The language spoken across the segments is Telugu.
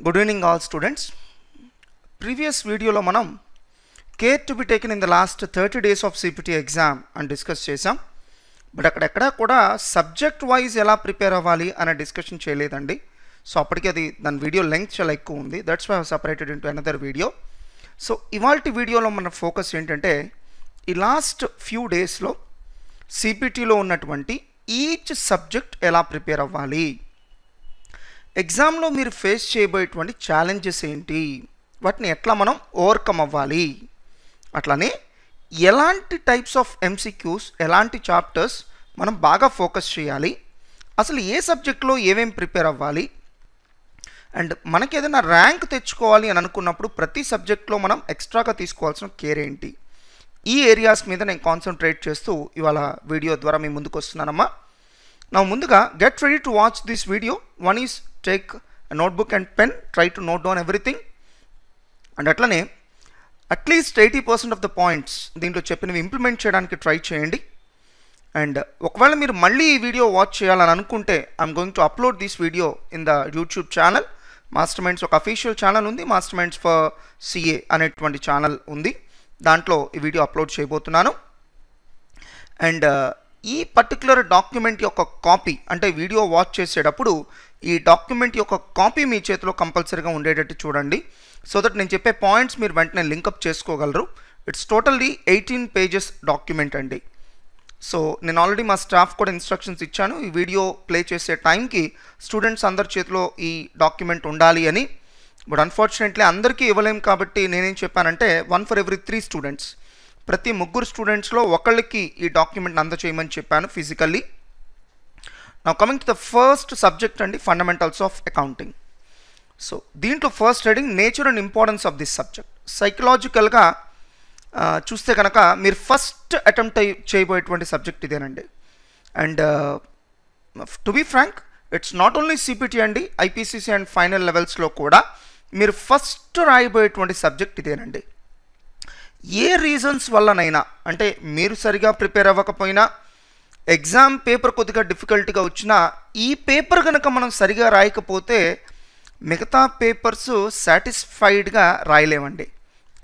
Good evening all students. Previous video lo manam care to be taken in the last 30 days of CPT exam and discuss chesam. But akkada kuda subject wise ela prepare avvali ana discussion cheyaledandi. So appadiki adi dan video length chala ekku undi. That's why I have separated into another video. So ivalti video lo mana focus entante ee last few days lo CPT lo ఉన్నటువంటి each subject ela prepare avvali. ఎగ్జామ్లో మీరు ఫేస్ చేయబోయేటువంటి ఛాలెంజెస్ ఏంటి, వాటిని ఎట్లా మనం ఓవర్కమ్ అవ్వాలి, అట్లానే ఎలాంటి టైప్స్ ఆఫ్ ఎంసీక్యూస్ ఎలాంటి చాప్టర్స్ మనం బాగా ఫోకస్ చేయాలి, అసలు ఏ సబ్జెక్ట్లో ఏమేమి ప్రిపేర్ అవ్వాలి, అండ్ మనకి ఏదైనా ర్యాంక్ తెచ్చుకోవాలి అని అనుకున్నప్పుడు ప్రతి సబ్జెక్ట్లో మనం ఎక్స్ట్రాగా తీసుకోవాల్సిన కేర్ ఏంటి, ఈ ఏరియాస్ మీద నేను కాన్సన్ట్రేట్ చేస్తూ ఇవాళ వీడియో ద్వారా మీ ముందుకు వస్తున్నానమ్మా. Now ముందుగా get ready to watch this video. One is take a notebook and pen, try to note down everything, and atlane at least 80% of the points దీంట్లో చెప్పినవి ఇంప్లిమెంట్ చేయడానికి ట్రై చేయండి. అండ్ ఒకవేళ మీరు మళ్ళీ ఈ వీడియో వాచ్ చేయాలని అనుకుంటే I'm going to upload this video in the YouTube channel. Master minds ఒక అఫీషియల్ ఛానల్ ఉంది, మాస్టర్ మైండ్స్ ఫర్ సిఏ అనేటువంటి ఛానల్ ఉంది, దాంట్లో ఈ వీడియో అప్లోడ్ చేయబోతున్నాను. అండ్ ఈ పర్టికులర్ డాక్యుమెంట్ యొక్క కాపీ, అంటే వీడియో వాచ్ చేసేటప్పుడు ఈ డాక్యుమెంట్ యొక్క కాపీ మీ చేతిలో కంపల్సరీగా ఉండేటట్టు చూడండి, సో దట్ నేను చెప్పే పాయింట్స్ మీరు వెంటనే లింకప్ చేసుకోగలరు. ఇట్స్ టోటల్లీ 18 pages డాక్యుమెంట్ అండి. సో నేను ఆల్రెడీ మా స్టాఫ్ కూడా ఇన్స్ట్రక్షన్స్ ఇచ్చాను, ఈ వీడియో ప్లే చేసే టైంకి స్టూడెంట్స్ అందరి చేతిలో ఈ డాక్యుమెంట్ ఉండాలి అని. బట్ అన్ఫార్చునేట్లీ అందరికీ ఇవ్వలేం కాబట్టి నేనేం చెప్పానంటే 1 for every 3 students, ప్రతి 3 స్టూడెంట్స్లో ఒకళ్ళకి ఈ డాక్యుమెంట్ అందచేయమని చెప్పాను physically. Now coming to the first subject అండి, ఫండమెంటల్స్ ఆఫ్ అకౌంటింగ్. సో దీంట్లో first heading nature and importance of this subject. సైకలాజికల్గా చూస్తే కనుక మీరు ఫస్ట్ అటెంప్ట్ చేయబోయేటువంటి సబ్జెక్ట్ ఇదేనండి. And to be frank, it's not only CPT అండి, ఐపీసీసీ అండ్ ఫైనల్ లెవెల్స్లో కూడా మీరు ఫస్ట్ రాయబోయేటువంటి సబ్జెక్ట్ ఇదేనండి. ఏ రీజన్స్ వల్లనైనా, అంటే మీరు సరిగా ప్రిపేర్ అవ్వకపోయినా, ఎగ్జామ్ పేపర్ కొద్దిగా డిఫికల్ట్గా వచ్చినా, ఈ పేపర్ కనుక మనం సరిగా రాయకపోతే మిగతా పేపర్స్ సాటిస్ఫైడ్గా రాయలేమండి.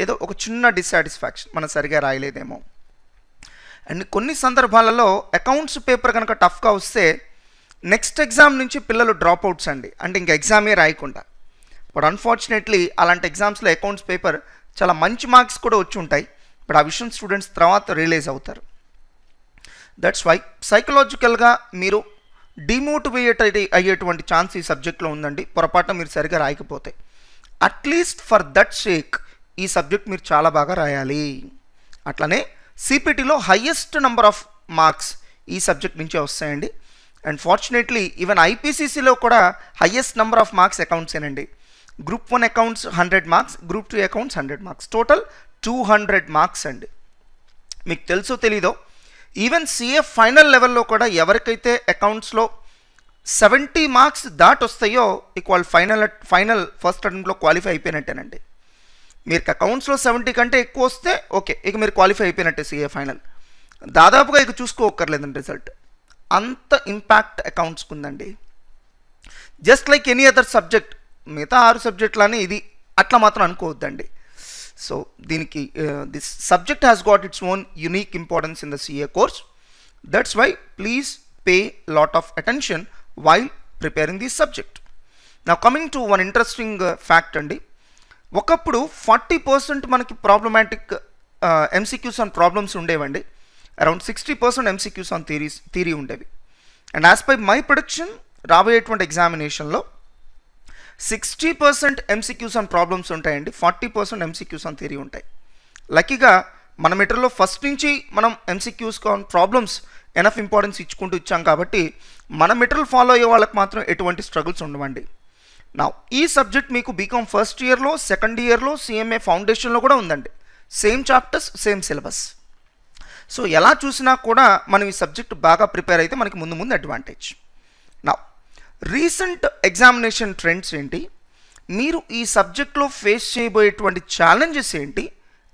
ఏదో ఒక చిన్న డిస్సాటిస్ఫాక్షన్, మనం సరిగా రాయలేదేమో. అండ్ కొన్ని సందర్భాలలో అకౌంట్స్ పేపర్ కనుక టఫ్గా వస్తే నెక్స్ట్ ఎగ్జామ్ నుంచి పిల్లలు డ్రాప్ అవుట్స్ అండి, అంటే ఇంక ఎగ్జామే రాయకుండా. బట్ అన్ఫార్చునేట్లీ అలాంటి ఎగ్జామ్స్లో అకౌంట్స్ పేపర్ చాలా మంచి మార్క్స్ కూడా వచ్చి ఉంటాయి, బట్ ఆ విషయం స్టూడెంట్స్ తర్వాత రియలైజ్ అవుతారు. దట్స్ వై సైకలాజికల్గా మీరు డిమోటివేట్ అయ్యేటువంటి ఛాన్స్ ఈ సబ్జెక్ట్లో ఉందండి, పొరపాటున మీరు సరిగా రాయకపోతే. అట్లీస్ట్ ఫర్ దట్ సేక్ ఈ సబ్జెక్ట్ మీరు చాలా బాగా రాయాలి. అట్లనే సిపిటిలో హయ్యెస్ట్ నెంబర్ ఆఫ్ మార్క్స్ ఈ సబ్జెక్ట్ నుంచే వస్తాయండి. అండ్ ఫార్చునేట్లీ ఈవెన్ ఐపీసీసీలో కూడా హయ్యెస్ట్ నెంబర్ ఆఫ్ మార్క్స్ అకౌంట్సేనండి. Group 1 accounts 100 marks, group 2 accounts 100 marks, total 200 marks అండి. మీకు తెలుసో తెలీదో, ఈవెన్ సిఏ ఫైనల్ లెవెల్లో కూడా ఎవరికైతే అకౌంట్స్లో 70 మార్క్స్ దాటొస్తాయో ఇక వాళ్ళు ఫైనల్ ఫస్ట్ అటెంప్ట్లో క్వాలిఫై అయిపోయినట్టేనండి. మీరు అకౌంట్స్లో 70 కంటే ఎక్కువ వస్తే ఓకే, ఇక మీరు క్వాలిఫై అయిపోయినట్టే సిఏ ఫైనల్. దాదాపుగా ఇక చూసుకోక్కర్లేదండి రిజల్ట్, అంత ఇంపాక్ట్ అకౌంట్స్కి ఉందండి. Just like any other subject, మిగతా 6 సబ్జెక్టులని ఇది అట్లా మాత్రం అనుకోవద్దండి. సో దీనికి this subject has got its own unique importance in the CA course. That's why please pay lot of attention while preparing this subject. Now coming to one interesting fact అండి. ఒకప్పుడు 40% మనకి ప్రాబ్లమాటిక్ ఎంసీక్యూస్ ఆన్ ప్రాబ్లమ్స్ ఉండేవండి, అరౌండ్ 60% ఎంసీక్యూస్ ఆన్ థియరీ ఉండేవి. And as per my prediction రాబోయేటువంటి ఎగ్జామినేషన్లో 60% ఎంసీక్యూస్ ఆన్ ప్రాబ్లమ్స్ ఉంటాయండి, 40% ఎంసీక్యూస్ ఆన్ థియరీ ఉంటాయి. లక్కీగా మన మెటీరియల్లో ఫస్ట్ నుంచి మనం MCQs on problems enough importance ఇచ్చుకుంటూ ఇచ్చాం కాబట్టి మన మెటీరియల్ ఫాలో అయ్యే వాళ్ళకి మాత్రం ఎటువంటి స్ట్రగుల్స్ ఉండవండి. నా ఈ సబ్జెక్ట్ మీకు బీకామ్ ఫస్ట్ ఇయర్లో, సెకండ్ ఇయర్లో, సిఎంఏ ఫౌండేషన్లో కూడా ఉందండి. Same chapters, same syllabus. So ఎలా చూసినా కూడా మనం ఈ సబ్జెక్ట్ బాగా ప్రిపేర్ అయితే మనకి ముందు అడ్వాంటేజ్. నా రీసెంట్ ఎగ్జామినేషన్ ట్రెండ్స్ ఏంటి, మీరు ఈ సబ్జెక్ట్లో ఫేస్ చేయబోయేటువంటి ఛాలెంజెస్ ఏంటి,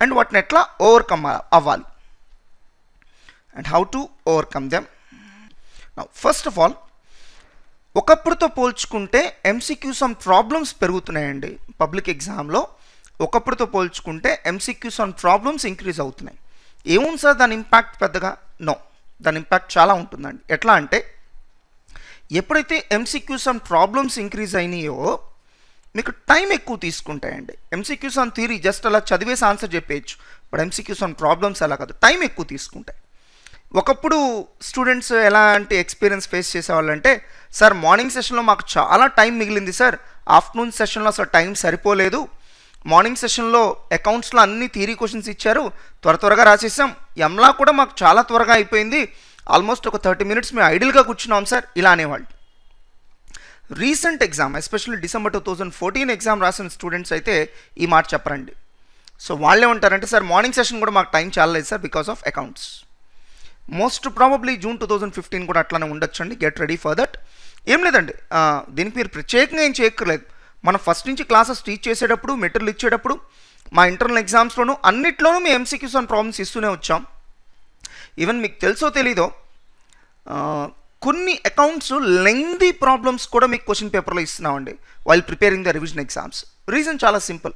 అండ్ వాటిని ఎట్లా ఓవర్కమ్ అవ్వాలి, and how to overcome them. Now first of all ఒకప్పుడుతో పోల్చుకుంటే ఎంసీక్యూ సమ్ ప్రాబ్లమ్స్ పెరుగుతున్నాయండి పబ్లిక్ ఎగ్జామ్లో. ఒకప్పుడుతో పోల్చుకుంటే ఎంసీక్యూ సమ్ ప్రాబ్లమ్స్ ఇంక్రీజ్ అవుతున్నాయి. ఏముంది సార్ దాని ఇంపాక్ట్ పెద్దగా? నో, దాని ఇంపాక్ట్ చాలా ఉంటుందండి. ఎట్లా అంటే ఎప్పుడైతే ఎంసీక్యూ సమ్ ప్రాబ్లమ్స్ ఇంక్రీజ్ అయినాయో మీకు టైం ఎక్కువ తీసుకుంటాయండి. ఎంసీక్యూస్ ఆన్ థియరీ జస్ట్ అలా చదివేసి ఆన్సర్ చెప్పేయచ్చు, బట్ ఎంసీక్యూస్ ఆన్ ప్రాబ్లమ్స్ అలా కాదు, టైం ఎక్కువ తీసుకుంటాయి. ఒకప్పుడు స్టూడెంట్స్ ఎలాంటి ఎక్స్పీరియన్స్ ఫేస్ చేసేవాళ్ళంటే, సార్ మార్నింగ్ సెషన్లో మాకు చాలా టైం మిగిలింది సార్, ఆఫ్టర్నూన్ సెషన్లో అసలు టైం సరిపోలేదు, మార్నింగ్ సెషన్లో అకౌంట్స్లో అన్ని థియరీ క్వశ్చన్స్ ఇచ్చారు, త్వరగా రాసేసాం, ఎంలా కూడా మాకు చాలా త్వరగా అయిపోయింది, ఆల్మోస్ట్ ఒక 30 minutes మేము ఐడిల్గా కూర్చున్నాం సార్, ఇలా అనేవాళ్ళు. Recent exam especially December 2014 exam రాసిన స్టూడెంట్స్ అయితే ఈ మాట చెప్పరండి. సో వాళ్ళే ఉంటారంటే, సార్ మార్నింగ్ సెషన్ కూడా మాకు టైం చాలలేదు sir because of accounts. Most probably June 2015 కూడా అట్లానే ఉండొచ్చండి. Get ready for that. ఏం లేదండి, దీనికి మీరు ప్రత్యేకంగా ఏం చేయక్కర్లేదు. మనం ఫస్ట్ నుంచి క్లాసెస్ టీచ్ చేసేటప్పుడు, మెటీరియల్ ఇచ్చేటప్పుడు, మా ఇంటర్నల్ ఎగ్జామ్స్లోనూ అన్నిట్లోనూ మేము ఎంసీక్యూస్ ఆన్ ప్రాబ్లమ్స్ ఇస్తూనే వచ్చాం. ఈవెన్ మీకు తెలుసో తెలీదో కొన్ని అకౌంట్స్ లెంగ్దీ ప్రాబ్లమ్స్ కూడా మీకు క్వశ్చన్ పేపర్లో ఇస్తున్నామండి while preparing the revision exams. Reason చాలా సింపుల్.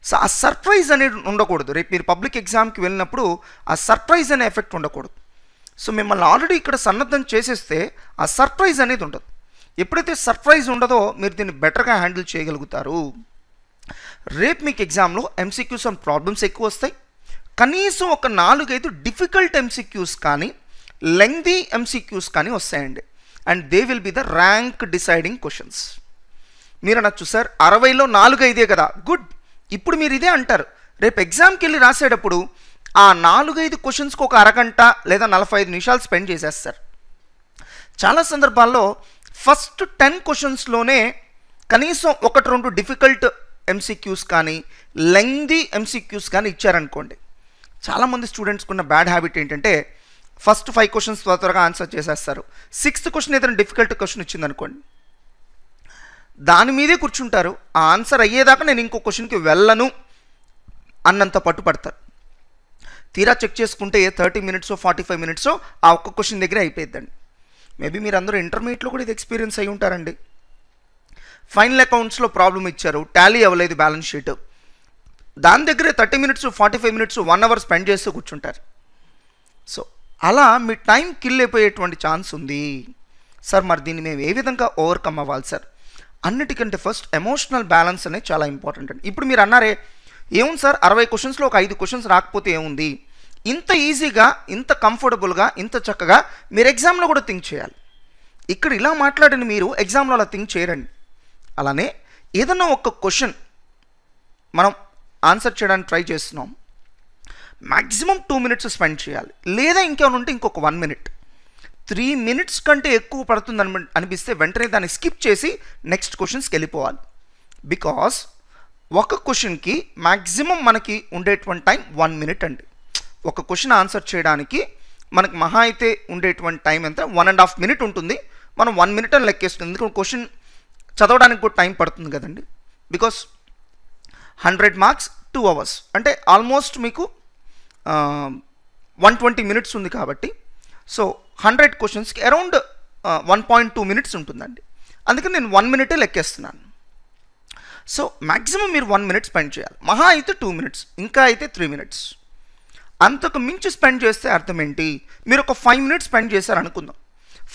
సో ఆ సర్ప్రైజ్ అనేది ఉండకూడదు. రేపు మీరు పబ్లిక్ ఎగ్జామ్కి వెళ్ళినప్పుడు ఆ సర్ప్రైజ్ అనే ఎఫెక్ట్ ఉండకూడదు. సో మిమ్మల్ని ఆల్రెడీ ఇక్కడ సన్నద్ధం చేసేస్తే ఆ సర్ప్రైజ్ అనేది ఉండదు. ఎప్పుడైతే సర్ప్రైజ్ ఉండదో మీరు దీన్ని బెటర్గా హ్యాండిల్ చేయగలుగుతారు. రేపు మీకు ఎగ్జామ్లో ఎంసీక్యూస్ అండ్ ప్రాబ్లమ్స్ ఎక్కువ వస్తాయి. కనీసం ఒక 4-5 డిఫికల్ట్ ఎంసీక్యూస్ కానీ లెంగ్దీ ఎంసీక్యూస్ కానీ వస్తాయండి. And they will be the rank deciding questions. మీరు అనొచ్చు, సార్ 60లో 4-5 కదా, గుడ్. ఇప్పుడు మీరు ఇదే అంటారు. రేపు ఎగ్జామ్కి వెళ్ళి రాసేటప్పుడు ఆ 4-5 క్వశ్చన్స్కి ఒక అరగంట లేదా 45 నిమిషాలు స్పెండ్ చేసేస్తారు. చాలా సందర్భాల్లో ఫస్ట్ 10 క్వశ్చన్స్లోనే కనీసం 1-2 డిఫికల్ట్ ఎంసీక్యూస్ కానీ లెంగ్దీ ఎంసీక్యూస్ కానీ ఇచ్చారనుకోండి. చాలామంది స్టూడెంట్స్కి ఉన్న బ్యాడ్ హ్యాబిట్ ఏంటంటే, ఫస్ట్ 5 క్వశ్చన్స్ త్వరగా ఆన్సర్ చేసేస్తారు. 6th క్వశ్చన్ ఏదైనా డిఫికల్ట్ క్వశ్చన్ ఇచ్చిందనుకోండి, దాని మీదే కూర్చుంటారు. ఆ ఆన్సర్ అయ్యేదాకా నేను ఇంకో క్వశ్చన్కి వెళ్ళను అన్నంత పట్టుపడతారు. తీరా చెక్ చేసుకుంటే 30 minutes 45 minutes ఆ ఒక్క క్వశ్చన్ దగ్గరే అయిపోయిద్దండి. మేబీ మీరు అందరూ ఇంటర్మీడియట్లో కూడా ఇది ఎక్స్పీరియన్స్ అయి ఉంటారండి. ఫైనల్ అకౌంట్స్లో ప్రాబ్లం ఇచ్చారు, టాలీ అవ్వలేదు బ్యాలెన్స్ షీట్, దాని దగ్గరే 30 minutes 45 minutes 1 hour స్పెండ్ చేస్తూ కూర్చుంటారు. సో అలా మీ టైం కిల్ అయిపోయేటువంటి ఛాన్స్ ఉంది. సార్ మరి దీన్ని మేము ఏ విధంగా ఓవర్కమ్ అవ్వాలి సార్? అన్నిటికంటే ఫస్ట్ ఎమోషనల్ బ్యాలెన్స్ అనేది చాలా ఇంపార్టెంట్ అండి. ఇప్పుడు మీరు అన్నారే, ఏముంది సార్ 60 క్వశ్చన్స్లో ఒక 5 క్వశ్చన్స్ రాకపోతే ఏముంది? ఇంత ఈజీగా, ఇంత కంఫర్టబుల్గా, ఇంత చక్కగా మీరు ఎగ్జామ్లో కూడా థింక్ చేయాలి. ఇక్కడ ఇలా మాట్లాడిన మీరు ఎగ్జామ్లో అలా థింక్ చేయరండి. అలానే ఏదన్నా ఒక క్వశ్చన్ మనం ఆన్సర్ చేయడానికి ట్రై చేస్తున్నాం, మ్యాక్సిమం 2 minutes స్పెండ్ చేయాలి. లేదా ఇంకేమైనా ఉంటే ఇంకొక 1 minute. 3 minutes కంటే ఎక్కువ పడుతుంది అనిపిస్తే వెంటనే దాన్ని స్కిప్ చేసి నెక్స్ట్ క్వశ్చన్స్కి వెళ్ళిపోవాలి. బికాస్ ఒక క్వశ్చన్కి మ్యాక్సిమం మనకి ఉండేటువంటి టైం 1 minute అండి. ఒక క్వశ్చన్ ఆన్సర్ చేయడానికి మనకు మహా అయితే ఉండేటువంటి టైం ఎంత? 1.5 minutes ఉంటుంది. మనం 1 minute అని లెక్కేస్తుంది. ఎందుకంటే క్వశ్చన్ చదవడానికి కూడా టైం పడుతుంది కదండి. బికాస్ 100 marks 2 hours అంటే ఆల్మోస్ట్ మీకు 120 minutes ఉంది కాబట్టి, సో 100 క్వశ్చన్స్కి అరౌండ్ 1.2 minutes ఉంటుందండి. అందుకని నేను 1 minute లెక్కేస్తున్నాను. సో మ్యాక్సిమం మీరు 1 minute స్పెండ్ చేయాలి. మహా అయితే 2 minutes, ఇంకా అయితే 3 minutes. అంతకు మించి స్పెండ్ చేస్తే అర్థం ఏంటి? మీరు ఒక 5 minutes స్పెండ్ చేశారు అనుకుందాం.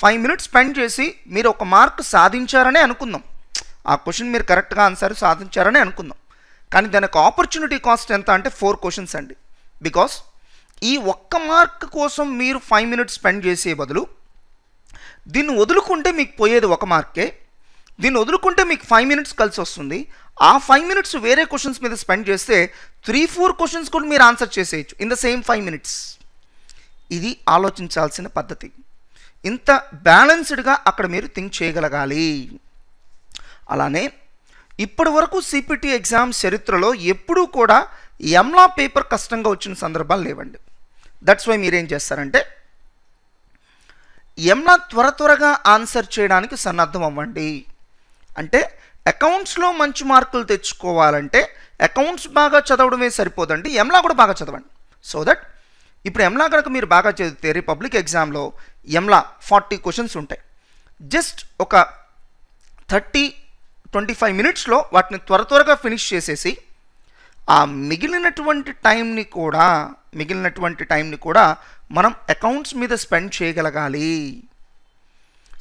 5 minutes స్పెండ్ చేసి మీరు ఒక మార్క్ సాధించారనే అనుకుందాం. ఆ క్వశ్చన్ మీరు కరెక్ట్గా ఆన్సర్ సాధించారనే అనుకుందాం. కానీ దానికి ఆపర్చునిటీ కాస్ట్ ఎంత అంటే 4 questions అండి. బికాస్ ఈ ఒక్క మార్క్ కోసం మీరు 5 minutes స్పెండ్ చేసే బదులు దీన్ని వదులుకుంటే మీకు పోయేది 1 మార్కే. దీన్ని వదులుకుంటే మీకు 5 minutes కలిసి వస్తుంది. ఆ 5 minutes వేరే క్వశ్చన్స్ మీద స్పెండ్ చేస్తే 3-4 questions కూడా మీరు ఆన్సర్ చేసేయచ్చు ఇన్ ద సేమ్ 5 minutes. ఇది ఆలోచించాల్సిన పద్ధతి. ఇంత బ్యాలెన్స్డ్గా అక్కడ మీరు థింక్ చేయగలగాలి. అలానే ఇప్పటి వరకు సిపిటి ఎగ్జామ్ చరిత్రలో ఎప్పుడూ కూడా ఎంలా పేపర్ కష్టంగా వచ్చిన సందర్భాలు లేవండి. దట్స్ వై మీరేం చేస్తారంటే ఎంలా త్వరగా ఆన్సర్ చేయడానికి సన్నద్ధం అవ్వండి. అంటే అకౌంట్స్లో మంచి మార్కులు తెచ్చుకోవాలంటే అకౌంట్స్ బాగా చదవడమే సరిపోదండి, ఎంలా కూడా బాగా చదవండి. సో దట్ ఇప్పుడు ఎంలా కనుక మీరు బాగా చదివితే పబ్లిక్ ఎగ్జామ్లో ఎంలా 40 questions ఉంటాయి. జస్ట్ ఒక 30-25 మినిట్స్లో వాటిని త్వరగా ఫినిష్ చేసేసి ఆ మిగిలినటువంటి టైంని కూడా మనం అకౌంట్స్ మీద స్పెండ్ చేయగలగాలి.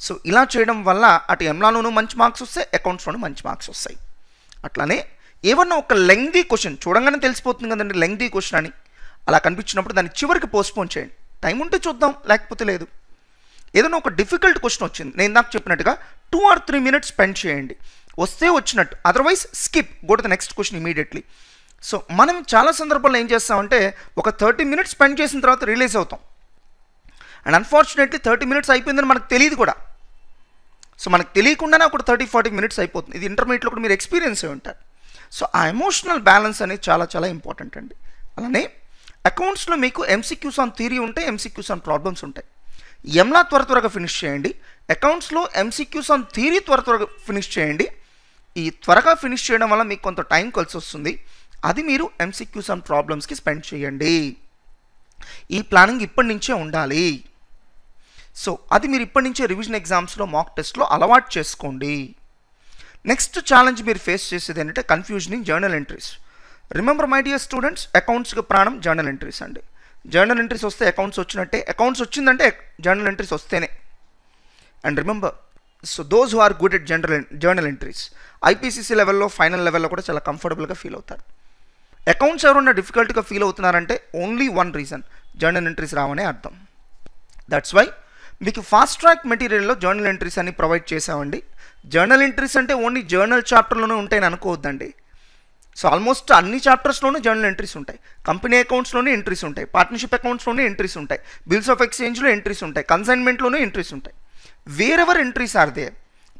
సో ఇలా చేయడం వల్ల అటు ఎంలాలోనూ మంచి మార్క్స్ వస్తాయి, అకౌంట్స్లోనూ మంచి మార్క్స్ వస్తాయి. అట్లానే ఏమన్నా ఒక లెంగ్దీ క్వశ్చన్ చూడంగానే తెలిసిపోతుంది కదండి లెంగ్దీ క్వశ్చన్ అని, అలా కనిపించినప్పుడు దాన్ని చివరికి పోస్ట్పోన్ చేయండి. టైం ఉంటే చూద్దాం, లేకపోతే లేదు. ఏదైనా ఒక డిఫికల్ట్ క్వశ్చన్ వచ్చింది, నేను నాకు చెప్పినట్టుగా 2 or 3 minutes స్పెండ్ చేయండి, వస్తే వచ్చినట్టు, otherwise skip, go to the next question immediately. So మనం చాలా సందర్భాల్లో ఏం చేస్తామంటే ఒక 30 minutes స్పెండ్ చేసిన తర్వాత రిలీజ్ అవుతాం, అండ్ అన్ఫార్చునేట్లీ 30 minutes అయిపోయిందని మనకు తెలియదు కూడా. సో మనకు తెలియకుండానే ఒక 30-40 minutes అయిపోతుంది. ఇది ఇంటర్మీడియట్లో కూడా మీరు ఎక్స్పీరియన్స్ అయి ఉంటారు. సో ఆ ఎమోషనల్ బ్యాలెన్స్ అనేది చాలా ఇంపార్టెంట్ అండి. అలానే అకౌంట్స్లో మీకు ఎంసీక్యూస్ ఆన్ థియరీ ఉంటాయి, ఎంసీక్యూస్ ఆన్ ప్రాబ్లమ్స్ ఉంటాయి. ఎంలా త్వరగా ఫినిష్ చేయండి, అకౌంట్స్లో ఎంసీక్యూస్ ఆన్ థియరీ త్వరగా ఫినిష్ చేయండి. ఈ త్వరగా ఫినిష్ చేయడం వల్ల మీకు కొంత టైం కలిసి వస్తుంది, అది మీరు ఎంసీక్యూస్ ఆన్ ప్రాబ్లమ్స్కి స్పెండ్ చేయండి. ఈ ప్లానింగ్ ఇప్పటి నుంచే ఉండాలి. సో అది మీరు ఇప్పటి నుంచే రివిజన్ ఎగ్జామ్స్లో మాక్ టెస్ట్లో అలవాటు చేసుకోండి. నెక్స్ట్ ఛాలెంజ్ మీరు ఫేస్ చేసేది ఏంటంటే confusion in journal entries. Remember my dear students, అకౌంట్స్కి ప్రాణం జర్నల్ ఎంట్రీస్ అండి. జర్నల్ ఎంట్రీస్ వస్తే అకౌంట్స్ వచ్చినట్టే, అకౌంట్స్ వచ్చిందంటే జర్నల్ ఎంట్రీస్ వస్తేనే. And remember, so those who are good at journal entries IPCC లెవెల్లో, ఫైనల్ లెవెల్లో కూడా చాలా కంఫర్టబుల్గా ఫీల్ అవుతారు. అకౌంట్స్ ఎవరన్నా డిఫికల్ట్గా ఫీల్ అవుతున్నారంటే only one reason, journal entries రావనే అర్థం. దట్స్ వై మీకు ఫాస్ట్ ట్రాక్ మెటీరియల్లో జర్నల్ ఎంట్రీస్ అని ప్రొవైడ్ చేసామండి. జర్నల్ ఎంట్రీస్ అంటే ఓన్లీ జర్నల్ చాప్టర్లోనే ఉంటాయని అనుకోవద్దండి. సో ఆల్మోస్ట్ అన్ని చాప్టర్స్లోనూ జర్నల్ ఎంట్రీస్ ఉంటాయి. కంపెనీ అకౌంట్స్లోనే ఎంట్రీస్ ఉంటాయి, పార్ట్నర్షిప్ అకౌంట్స్లోనే ఎంట్రీస్ ఉంటాయి, బిల్స్ ఆఫ్ ఎక్స్చేంజ్లో ఎంట్రీస్ ఉంటాయి, కన్సైన్మెంట్లోనే ఎంట్రీస్ ఉంటాయి. వేరెవర్ ఎంట్రీస్ ఆర్ దే,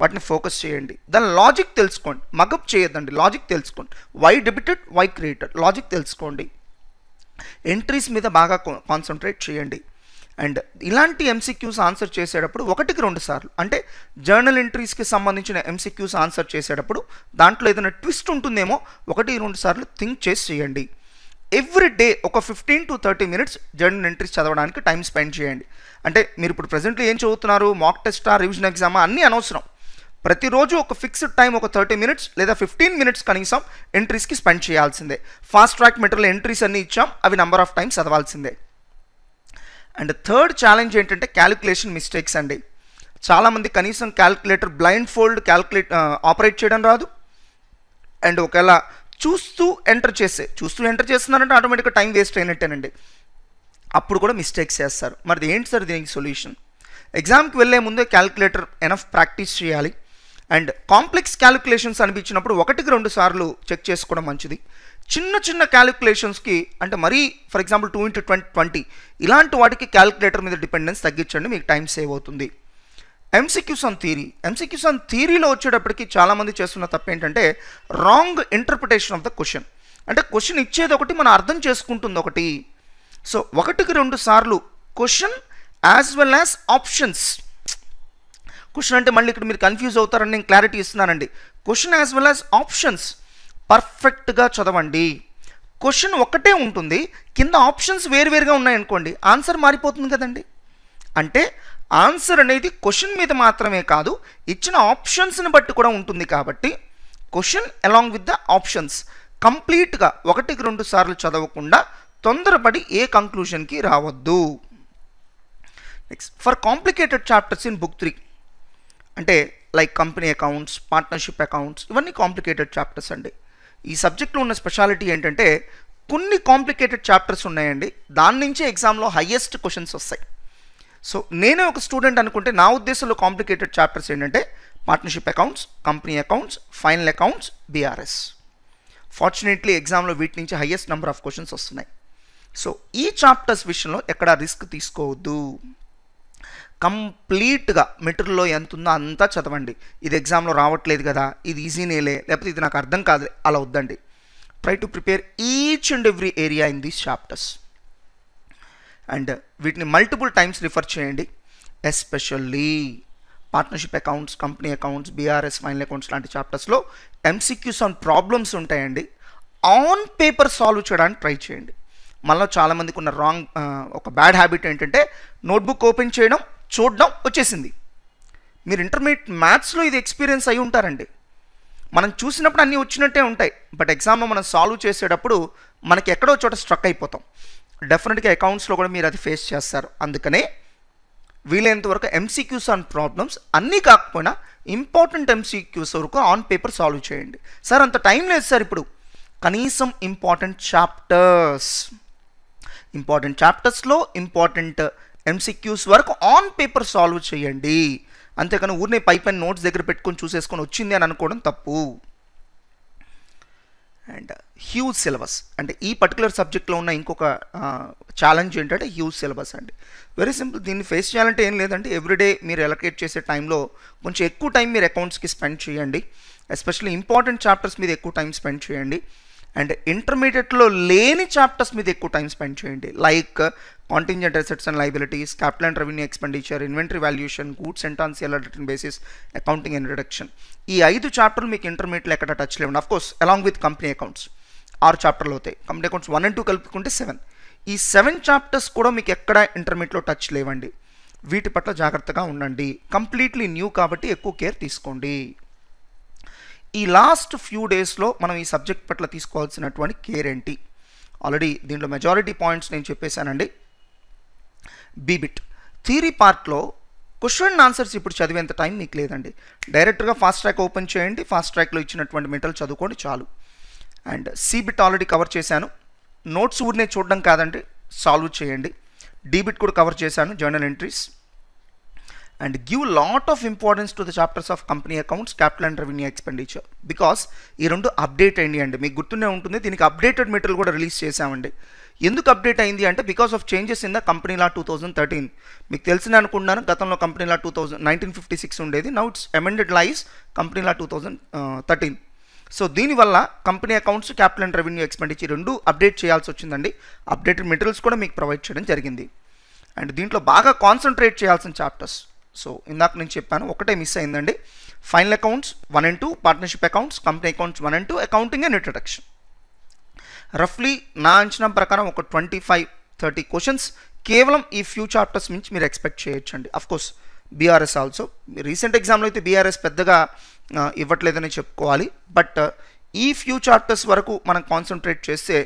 వాటిని ఫోకస్ చేయండి. దాని లాజిక్ తెలుసుకోండి, మగప్ చేయొద్దండి, లాజిక్ తెలుసుకోండి. Why debited, why credited, logic తెలుసుకోండి. ఎంట్రీస్ మీద బాగా కాన్సన్ట్రేట్ చేయండి. అండ్ ఇలాంటి ఎంసీక్యూస్ ఆన్సర్ చేసేటప్పుడు 1-2 సార్లు, అంటే జర్నల్ ఎంట్రీస్కి సంబంధించిన ఎంసీక్యూస్ ఆన్సర్ చేసేటప్పుడు దాంట్లో ఏదైనా ట్విస్ట్ ఉంటుందేమో 1-2 సార్లు థింక్ చేసి చేయండి. ఎవ్రీ డే ఒక 15 to 30 minutes జర్నల్ ఎంట్రీస్ చదవడానికి టైం స్పెండ్ చేయండి. అంటే మీరు ఇప్పుడు ప్రెజెంట్లో ఏం చదువుతున్నారు, మాక్ టెస్టా, రివిజన్ ఎగ్జామా, అన్నీ అనవసరం. ప్రతిరోజు ఒక ఫిక్స్డ్ టైం, ఒక 30 minutes లేదా 15 minutes కనీసం ఎంట్రీస్కి స్పెండ్ చేయాల్సిందే. ఫాస్ట్ ట్రాక్ మెటీరియల్ ఎంట్రీస్ అన్నీ ఇచ్చాం, అవి నెంబర్ ఆఫ్ టైమ్స్ చదవాల్సిందే. అండ్ థర్డ్ ఛాలెంజ్ ఏంటంటే క్యాలిక్యులేషన్ మిస్టేక్స్ అండి. చాలామంది కనీసం క్యాలిక్యులేటర్ బ్లైండ్ ఫోల్డ్ ఆపరేట్ చేయడం రాదు. అండ్ ఒకవేళ చూస్తూ ఎంటర్ చేస్తున్నారంటే ఆటోమేటిక్గా టైం వేస్ట్ అయినట్టేనండి. అప్పుడు కూడా మిస్టేక్స్ చేస్తారు. మరి ఏంటి సార్ దీనికి సొల్యూషన్? ఎగ్జామ్కి వెళ్ళే ముందే క్యాలిక్యులేటర్ ఎనఫ్ ప్రాక్టీస్ చేయాలి. అండ్ కాంప్లెక్స్ క్యాలిక్యులేషన్స్ అనిపించినప్పుడు 1-2 సార్లు చెక్ చేసుకోవడం మంచిది. చిన్న క్యాలిక్యులేషన్స్కి, అంటే మరీ ఫర్ ఎగ్జాంపుల్ 2 into 20 ఇలాంటి వాటికి క్యాలిక్యులేటర్ మీద డిపెండెన్స్ తగ్గించండి, మీకు టైం సేవ్ అవుతుంది. ఎంసీక్యూస్ ఆన్ థియరీలో వచ్చేటప్పటికి చాలామంది చేస్తున్న తప్పు ఏంటంటే wrong interpretation of the question. అంటే క్వశ్చన్ ఇచ్చేది ఒకటి, మనం అర్థం చేసుకుంటుంది ఒకటి. సో 1-2 సార్లు question as well as options. Question అంటే మళ్ళీ ఇక్కడ మీరు కన్ఫ్యూజ్ అవుతారని నేను క్లారిటీ ఇస్తున్నానండి. Question as well as options పర్ఫెక్ట్గా చదవండి. క్వశ్చన్ ఒక్కటే ఉంటుంది, కింద ఆప్షన్స్ వేరువేరుగా ఉన్నాయనుకోండి, ఆన్సర్ మారిపోతుంది కదండి. అంటే ఆన్సర్ అనేది క్వశ్చన్ మీద మాత్రమే కాదు, ఇచ్చిన ఆప్షన్స్ని బట్టి కూడా ఉంటుంది. కాబట్టి question along with the options కంప్లీట్గా 1-2 సార్లు చదవకుండా తొందరపడి ఏ కంక్లూషన్కి రావద్దు. Next, for complicated chapters in book 3, అంటే like company accounts, partnership accounts, ఇవన్నీ కాంప్లికేటెడ్ చాప్టర్స్ అండి. ఈ సబ్జెక్ట్లో ఉన్న స్పెషాలిటీ ఏంటంటే కొన్ని కాంప్లికేటెడ్ చాప్టర్స్ ఉన్నాయండి, దాని నుంచే ఎగ్జామ్లో హయ్యెస్ట్ క్వశ్చన్స్ వస్తాయి. సో నేనే ఒక స్టూడెంట్ అనుకుంటే నా ఉద్దేశంలో కాంప్లికేటెడ్ చాప్టర్స్ ఏంటంటే partnership accounts, company accounts, final accounts, BRS. Fortunately ఎగ్జామ్లో వీటి నుంచి హయ్యెస్ట్ నెంబర్ ఆఫ్ క్వశ్చన్స్ వస్తున్నాయి. సో ఈ చాప్టర్స్ విషయంలో ఎక్కడ రిస్క్ తీసుకోవద్దు. కంప్లీట్గా మెటీరియల్లో ఎంత ఉందో అంతా చదవండి. ఇది ఎగ్జామ్లో రావట్లేదు కదా, ఇది ఈజీనేలే, లేకపోతే ఇది నాకు అర్థం కాదు, అలా వద్దండి. Try to prepare each and every area in these chapters. And వీటిని మల్టిపుల్ టైమ్స్ రిఫర్ చేయండి. Especially partnership accounts, company accounts, BRS, final accounts లాంటి చాప్టర్స్లో ఎంసీక్యూస్ ఆన్ ప్రాబ్లమ్స్ ఉంటాయండి. ఆన్ పేపర్ సాల్వ్ చేయడానికి ట్రై చేయండి. మళ్ళీ చాలామందికి ఉన్న ఒక బ్యాడ్ హ్యాబిట్ ఏంటంటే నోట్బుక్ ఓపెన్ చేయడం, చూడడం, వచ్చేసింది. మీరు ఇంటర్మీడియట్ మ్యాథ్స్లో ఇది ఎక్స్పీరియన్స్ అయి ఉంటారండి. మనం చూసినప్పుడు అన్నీ వచ్చినట్టే ఉంటాయి, బట్ ఎగ్జామ్లో మనం సాల్వ్ చేసేటప్పుడు మనకి ఎక్కడో చోట స్ట్రక్ అయిపోతాం. డెఫినెట్గా అకౌంట్స్లో కూడా మీరు అది ఫేస్ చేస్తారు. అందుకనే వీలైనంత వరకు ఎంసీక్యూస్ ఆన్ ప్రాబ్లమ్స్ అన్నీ కాకపోయినా ఇంపార్టెంట్ ఎంసీక్యూస్ వరకు ఆన్ పేపర్ సాల్వ్ చేయండి. సార్ అంత టైం లేదు సార్, ఇప్పుడు కనీసం ఇంపార్టెంట్ చాప్టర్స్లో ఇంపార్టెంట్ ఎంసీక్యూస్ వరకు ఆన్ పేపర్ సాల్వ్ చేయండి. అంతేకాని ఊరినే పైన నోట్స్ దగ్గర పెట్టుకొని చూసేసుకొని వచ్చింది అని అనుకోవడం తప్పు. అండ్ హ్యూజ్ సిలబస్ అంటే ఈ పర్టికులర్ సబ్జెక్ట్లో ఉన్న ఇంకొక ఛాలెంజ్ ఏంటంటే హ్యూజ్ సిలబస్ అండి. వెరీ సింపుల్, దీన్ని ఫేస్ చేయాలంటే ఏం లేదండి, ఎవ్రీడే మీరు అలొకేట్ చేసే టైంలో కొంచెం ఎక్కువ టైం మీరు అకౌంట్స్కి స్పెండ్ చేయండి. ఎస్పెషల్లీ ఇంపార్టెంట్ చాప్టర్స్ మీద ఎక్కువ టైం స్పెండ్ చేయండి. అండ్ ఇంటర్మీడియట్లో లేని చాప్టర్స్ మీద ఎక్కువ టైం స్పెండ్ చేయండి. Like contingent assets and liabilities, capital and revenue expenditure, inventory valuation, goods and transit return basis, accounting and reduction. ఈ 5 చాప్టర్లు మీకు ఇంటర్మీడియట్లో ఎక్కడ టచ్ లేవండి. Of course along with company accounts 6 చాప్టర్లు అవుతాయి. కంపెనీ అకౌంట్స్ 1 and 2 కలుపుకుంటే 7. ఈ 7 చాప్టర్స్ కూడా మీకు ఎక్కడ ఇంటర్మీడియట్లో టచ్ లేవండి. వీటి పట్ల జాగ్రత్తగా ఉండండి. కంప్లీట్లీ న్యూ కాబట్టి ఎక్కువ కేర్ తీసుకోండి. ఈ లాస్ట్ ఫ్యూ డేస్లో మనం ఈ సబ్జెక్ట్ పట్ల తీసుకోవాల్సినటువంటి కేర్ ఏంటి? ఆల్రెడీ దీంట్లో మెజారిటీ పాయింట్స్ నేను చెప్పేశానండి. బీబిట్ థియరీ పార్ట్లో క్వశ్చన్ ఆన్సర్స్ ఇప్పుడు చదివేంత టైం మీకు లేదండి. డైరెక్ట్గా ఫాస్ట్ ట్రాక్ ఓపెన్ చేయండి, ఫాస్ట్ ట్రాక్లో ఇచ్చినటువంటి మెటీరియల్ చదువుకోండి చాలు. అండ్ సిబిట్ ఆల్రెడీ కవర్ చేశాను. నోట్స్ ఊరినే చూడడం కాదండి, సాల్వ్ చేయండి. డీబిట్ కూడా కవర్ చేశాను, journal entries. And give lot of importance to the chapters of company accounts, capital and revenue expenditure. Because ఈ 2 అప్డేట్ అయ్యింది అండి. మీకు గుర్తునే ఉంటుంది, దీనికి అప్డేటెడ్ మెటీరియల్ కూడా రిలీజ్ చేశామండి. ఎందుకు అప్డేట్ అయింది అంటే because of changes in the company law 2013. మీకు తెలిసిన అనుకుంటున్నాను, గతంలో కంపెనీ లా 1956 ఉండేది. Now it's amended lies company law 2013. సో దీనివల్ల company accounts, capital and revenue expenditure 2 update చేయాల్సి వచ్చిందండి. అప్డేటెడ్ మెటీరియల్స్ కూడా మీకు ప్రొవైడ్ చేయడం జరిగింది. అండ్ దీంట్లో బాగా కాన్సన్ట్రేట్ చేయాల్సిన చాప్టర్స్, సో ఇందాక నేను చెప్పాను, ఒకటే మిస్ అయిందండి. Final accounts 1 and 2, partnership accounts, company accounts 1 and 2, accounting and introduction. రఫ్లీ నా అంచనా ప్రకారం ఒక 25-30 క్వశ్చన్స్ కేవలం ఈ ఫ్యూ చాప్టర్స్ నుంచి మీరు ఎక్స్పెక్ట్ చేయొచ్చండి. అఫ్కోర్స్ బీఆర్ఎస్ ఆల్సో, రీసెంట్ ఎగ్జామ్లో అయితే బీఆర్ఎస్ పెద్దగా ఇవ్వట్లేదని చెప్పుకోవాలి. బట్ ఈ ఫ్యూ చాప్టర్స్ వరకు మనం కాన్సన్ట్రేట్ చేస్తే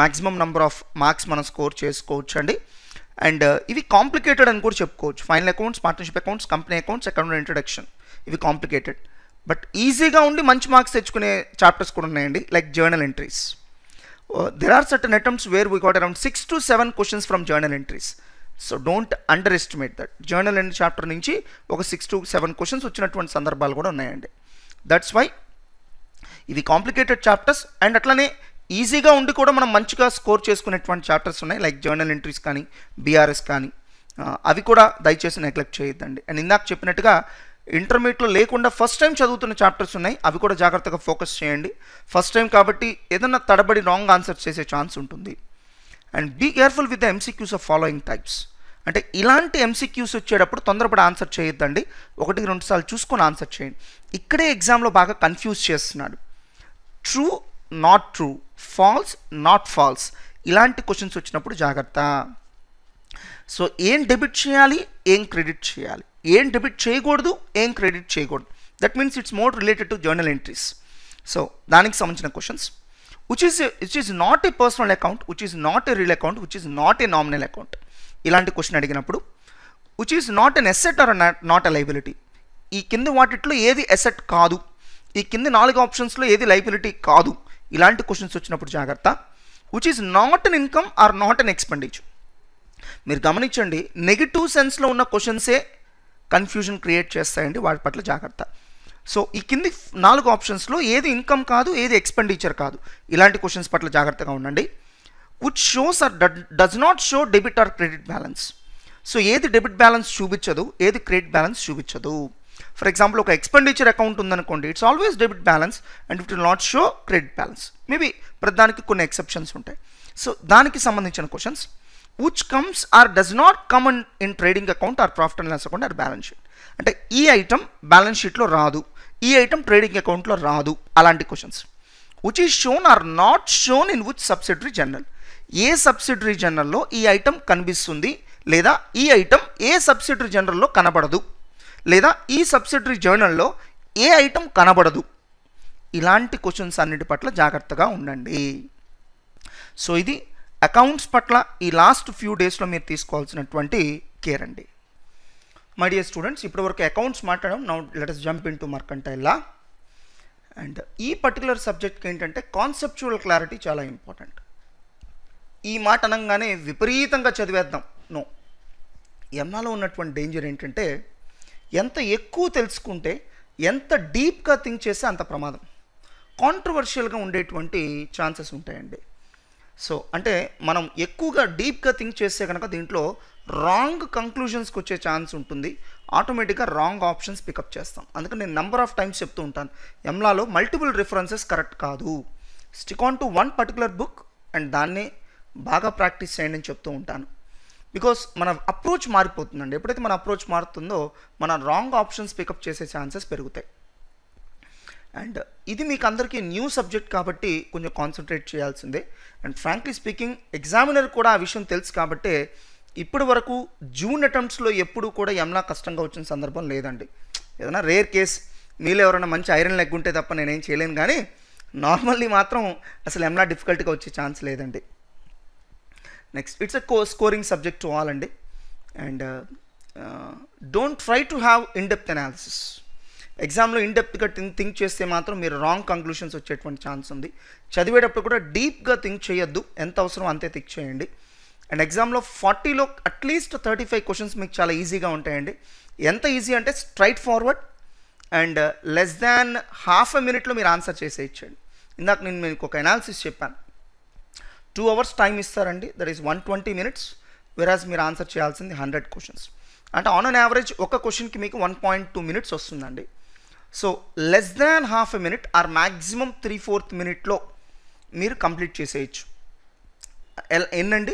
మ్యాక్సిమం నెంబర్ ఆఫ్ మార్క్స్ మనం స్కోర్ చేసుకోవచ్చు అండి. అండ్ ఇవి కాంప్లికేటెడ్ అని కూడా చెప్పుకోవచ్చు. Final accounts, partnership accounts, company accounts, account introduction, ఇవి కాంప్లికేటెడ్. బట్ ఈజీగా ఉండి మంచి మార్క్స్ తెచ్చుకునే చాప్టర్స్ కూడా ఉన్నాయండి. Like journal entries, there are certain attempts where we got around 6 to 7 questions from journal entries. So don't underestimate that. Journal entry chapter నుంచి ఒక 6 to 7 క్వశ్చన్స్ వచ్చినటువంటి సందర్భాలు కూడా ఉన్నాయండి. దట్స్ వై ఇవి కాంప్లికేటెడ్ చాప్టర్స్. అండ్ అట్లనే ఈజీగా ఉండి కూడా మనం మంచిగా స్కోర్ చేసుకునేటువంటి చాప్టర్స్ ఉన్నాయి, లైక్ జర్నల్ ఎంట్రీస్ కానీ, బీఆర్ఎస్ కానీ. అవి కూడా దయచేసి నెగ్లెక్ట్ చేయొద్దండి. అండ్ ఇందాక చెప్పినట్టుగా ఇంటర్మీడియట్లో లేకుండా ఫస్ట్ టైం చదువుతున్న చాప్టర్స్ ఉన్నాయి, అవి కూడా జాగ్రత్తగా ఫోకస్ చేయండి. ఫస్ట్ టైం కాబట్టి ఏదన్నా తడబడి రాంగ్ ఆన్సర్స్ చేసే ఛాన్స్ ఉంటుంది. And be careful with the MCQs of following types. అంటే ఇలాంటి ఎంసీక్యూస్ వచ్చేటప్పుడు తొందరపడి ఆన్సర్ చేయొద్దండి, 1-2 సార్లు చూసుకొని ఆన్సర్ చేయండి. ఇక్కడే ఎగ్జామ్లో బాగా కన్ఫ్యూజ్ చేస్తున్నాడు. True, not true, false, not false, ఇలాంటి క్వశ్చన్స్ వచ్చినప్పుడు జాగ్రత్త. సో ఏం డెబిట్ చేయాలి, ఏం క్రెడిట్ చేయాలి, ఏం డెబిట్ చేయకూడదు, ఏం క్రెడిట్ చేయకూడదు, that means it's more related to journal entries. So దానికి సంబంధించిన questions. which is not a personal account, which is not a real account, which is not a nominal account. ఇలాంటి క్వశ్చన్ అడిగినప్పుడు which is not an asset or not a liability, ఈ కింద వాటిట్లో ఏది అసెట్ కాదు, ఈ కింద 4 ఆప్షన్స్లో ఏది లైబిలిటీ కాదు, ఇలాంటి క్వశ్చన్స్ వచ్చినప్పుడు జాగ్రత్త. which is not an income or not an expenditure. మీరు గమనించండి, నెగిటివ్ సెన్స్లో ఉన్న క్వశ్చన్సే కన్ఫ్యూజన్ క్రియేట్ చేస్తాయండి, వాటి పట్ల జాగ్రత్త. సో ఈ కింది 4 ఆప్షన్స్లో ఏది ఇన్కమ్ కాదు, ఏది ఎక్స్పెండిచర్ కాదు, ఇలాంటి క్వశ్చన్స్ పట్ల జాగ్రత్తగా ఉండండి. which shows or does not show debit or credit balance. So ఏది డెబిట్ బ్యాలెన్స్ చూపించదు, ఏది క్రెడిట్ బ్యాలెన్స్ చూపించదు. ఫర్ ఎగ్జాంపుల్ ఒక ఎక్స్పెండిచర్ అకౌంట్ ఉందనుకోండి, it's always debit balance and it will not show credit balance. Maybe ప్రతిదానికి కొన్ని ఎక్సెప్షన్స్ ఉంటాయి. సో దానికి సంబంధించిన questions. which comes or does not come in trading account or profit and loss account or balance sheet. అంటే ఈ ఐటమ్ బ్యాలెన్స్ షీట్లో రాదు, ఈ ఐటమ్ ట్రేడింగ్ అకౌంట్లో రాదు, అలాంటి questions. which is shown or not shown in which subsidiary journal. ఏ సబ్సిడరీ జర్నల్లో ఈ ఐటమ్ కనిపిస్తుంది, లేదా ఈ ఐటమ్ ఏ సబ్సిడరీ జనరల్లో కనబడదు, లేదా ఈ సబ్సిడరీ జర్నల్లో ఏ ఐటమ్ కనబడదు. ఇలాంటి క్వశ్చన్స్ అన్నిటి పట్ల జాగ్రత్తగా ఉండండి. సో ఇది అకౌంట్స్ పట్ల ఈ లాస్ట్ ఫ్యూ డేస్లో మీరు తీసుకోవాల్సినటువంటి కేర్ అండి. మై డియర్ స్టూడెంట్స్, ఇప్పటివరకు అకౌంట్స్ మాట్లాడడం. Now let us jump in to mercantile law. And ఈ పర్టికులర్ సబ్జెక్ట్కి ఏంటంటే కాన్సెప్చువల్ క్లారిటీ చాలా ఇంపార్టెంట్. ఈ మాట అనగానే విపరీతంగా చదివేద్దాం, నో. ఎంలాలో ఉన్నటువంటి డేంజర్ ఏంటంటే ఎంత ఎక్కువ తెలుసుకుంటే, ఎంత డీప్గా థింక్ చేస్తే అంత ప్రమాదం. కాంట్రవర్షియల్గా ఉండేటువంటి ఛాన్సెస్ ఉంటాయండి. సో అంటే మనం ఎక్కువగా డీప్గా థింక్ చేస్తే కనుక దీంట్లో రాంగ్ కంక్లూజన్స్కి వచ్చే ఛాన్స్ ఉంటుంది. ఆటోమేటిక్గా రాంగ్ ఆప్షన్స్ పికప్ చేస్తాం. అందుకని నేను నెంబర్ ఆఫ్ టైమ్స్ చెప్తూ ఉంటాను, ఎంలాలో మల్టిపుల్ రిఫరెన్సెస్ కరెక్ట్ కాదు. Stick on to one particular book and దాన్ని బాగా ప్రాక్టీస్ చేయండి అని చెప్తూ ఉంటాను. బికాస్ మన అప్రోచ్ మారిపోతుందండి. ఎప్పుడైతే మన అప్రోచ్ మారుతుందో మన రాంగ్ ఆప్షన్స్ పికప్ చేసే ఛాన్సెస్ పెరుగుతాయి. అండ్ ఇది మీకు అందరికీ న్యూ సబ్జెక్ట్ కాబట్టి కొంచెం కాన్సన్ట్రేట్ చేయాల్సిందే. అండ్ ఫ్రాంక్లీ స్పీకింగ్ ఎగ్జామినర్ కూడా ఆ విషయం తెలుసు కాబట్టి ఇప్పటి వరకు జూన్ అటెంప్ట్స్లో ఎప్పుడు కూడా ఎంలా కష్టంగా వచ్చిన సందర్భం లేదండి. ఏదైనా రేర్ కేస్ మీలో ఎవరైనా మంచి ఐరన్ లెగ్ ఉంటే తప్ప నేనేం చేయలేను, కానీ నార్మల్లీ మాత్రం అసలు ఎంలా డిఫికల్ట్గా వచ్చే ఛాన్స్ లేదండి. Next, it's a scoring subject to all అండి. And don't try to have in depth analysis. ఎగ్జామ్లో ఇన్డెప్త్గా థింక్ చేస్తే మాత్రం మీరు రాంగ్ కంక్లూషన్స్ వచ్చేటువంటి ఛాన్స్ ఉంది. చదివేటప్పుడు కూడా డీప్గా థింక్ చేయొద్దు, ఎంత అవసరం అంతే థింక్ చేయండి. అండ్ ఎగ్జామ్లో 40లో అట్లీస్ట్ 35 క్వశ్చన్స్ మీకు చాలా ఈజీగా ఉంటాయండి. ఎంత ఈజీ అంటే straight forward and less than half a మినిట్లో మీరు ఆన్సర్ చేసేయచ్చండి. ఇందాక నేను మీకు ఒక అనాలిసిస్ చెప్పాను. 2 hours టైం ఇస్తారండి, దట్ ఈస్ 120 minutes. వెరాజ్ మీరు ఆన్సర్ చేయాల్సింది 100 క్వశ్చన్స్. అంటే ఆన్ అన్ యావరేజ్ ఒక క్వశ్చన్కి మీకు 1.2 minutes వస్తుందండి. So less than half a minute or maximum 3/4 minute మీరు కంప్లీట్ చేసేయచ్చు. ఎన్నండి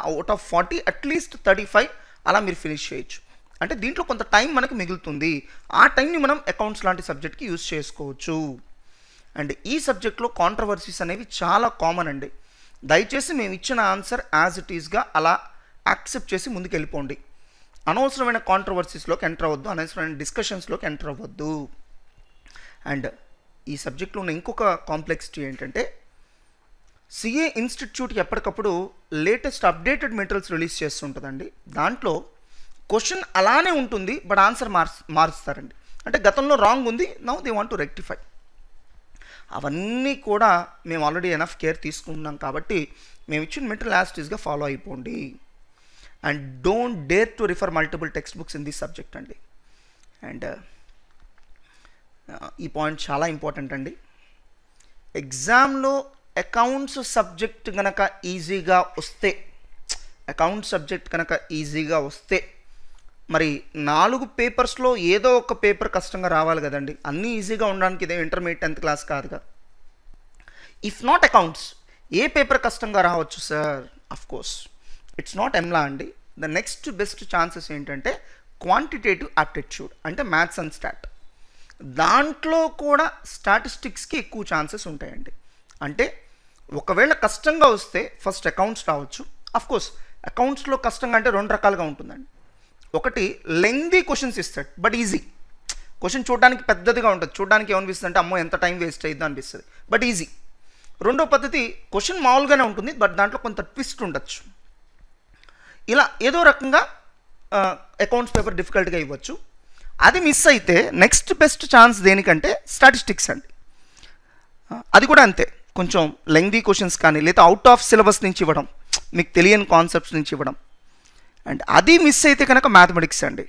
అవుట్ ఆఫ్ 40 అట్లీస్ట్ 35 అలా మీరు ఫినిష్ చేయొచ్చు. అంటే దీంట్లో కొంత టైం మనకు మిగులుతుంది. ఆ టైంని మనం అకౌంట్స్ లాంటి సబ్జెక్ట్కి యూజ్ చేసుకోవచ్చు. అండ్ ఈ సబ్జెక్ట్లో కాంట్రవర్సీస్ అనేవి చాలా కామన్ అండి. దయచేసి మేము ఇచ్చిన ఆన్సర్ యాజ్ ఇట్ ఈస్గా అలా యాక్సెప్ట్ చేసి ముందుకు వెళ్ళిపోండి. అనవసరమైన కాంట్రవర్సీస్లోకి ఎంటర్ అవ్వద్దు, అనవసరమైన డిస్కషన్స్లోకి ఎంటర్ అవ్వద్దు. అండ్ ఈ సబ్జెక్ట్లో ఉన్న ఇంకొక కాంప్లెక్సిటీ ఏంటంటే సిఏ ఇన్స్టిట్యూట్ ఎప్పటికప్పుడు లేటెస్ట్ అప్డేటెడ్ మెటీరియల్స్ రిలీజ్ చేస్తుంటుందండి. దాంట్లో క్వశ్చన్ అలానే ఉంటుంది, బట్ ఆన్సర్ మారుస్తారండి. అంటే గతంలో రాంగ్ ఉంది, now they want to rectify. అవన్నీ కూడా మేము ఆల్రెడీ ఎనఫ్ కేర్ తీసుకుంటున్నాం కాబట్టి మేము ఇచ్చిన మెటీరియల్ యాజ్ ఇట్ ఈస్గా ఫాలో అయిపోండి. And don't dare to refer multiple text books in this subject అండి. అండ్ ఈ పాయింట్ చాలా ఇంపార్టెంట్ అండి. ఎగ్జామ్లో అకౌంట్స్ సబ్జెక్ట్ కనుక ఈజీగా వస్తే మరి 4 పేపర్స్లో ఏదో ఒక పేపర్ కష్టంగా రావాలి కదండి. అన్నీ ఈజీగా ఉండడానికి ఇదే ఇంటర్మీడియట్ 10th క్లాస్ కాదుగా. ఇఫ్ నాట్ అకౌంట్స్, ఏ పేపర్ కష్టంగా రావచ్చు sir? Of course it's not M law అండి. ద నెక్స్ట్ బెస్ట్ ఛాన్సెస్ ఏంటంటే క్వాంటిటేటివ్ యాప్టిట్యూడ్, అంటే మ్యాథ్స్ అండ్ స్టాట్. దాంట్లో కూడా స్టాటిస్టిక్స్కి ఎక్కువ ఛాన్సెస్ ఉంటాయండి. అంటే ఒకవేళ కష్టంగా వస్తే ఫస్ట్ అకౌంట్స్ రావచ్చు. అఫ్కోర్స్ అకౌంట్స్లో కష్టంగా అంటే 2 రకాలుగా ఉంటుందండి. ఒకటి లెంగ్దీ క్వశ్చన్స్ ఇస్తాడు, బట్ ఈజీ. క్వశ్చన్ చూడడానికి పెద్దదిగా ఉంటుంది, చూడడానికి ఏమనిపిస్తుంది అంటే అమ్మో ఎంత టైం వేస్ట్ అయ్యిద్దో అనిపిస్తుంది, బట్ ఈజీ. రెండో పద్ధతి క్వశ్చన్ మామూలుగానే ఉంటుంది, బట్ దాంట్లో కొంత ట్విస్ట్ ఉండొచ్చు. ఇలా ఏదో రకంగా అకౌంట్స్ పేపర్ డిఫికల్ట్గా ఇవ్వచ్చు. అది మిస్ అయితే నెక్స్ట్ బెస్ట్ ఛాన్స్ దేనికంటే స్టాటిస్టిక్స్ అండి. అది కూడా అంతే, కొంచెం లెంగ్దీ క్వశ్చన్స్ కానీ లేదా అవుట్ ఆఫ్ సిలబస్ నుంచి ఇవ్వడం, మీకు తెలియని కాన్సెప్ట్స్ నుంచి ఇవ్వడం. అండ్ అది మిస్ అయితే కనుక మ్యాథమెటిక్స్ అండి.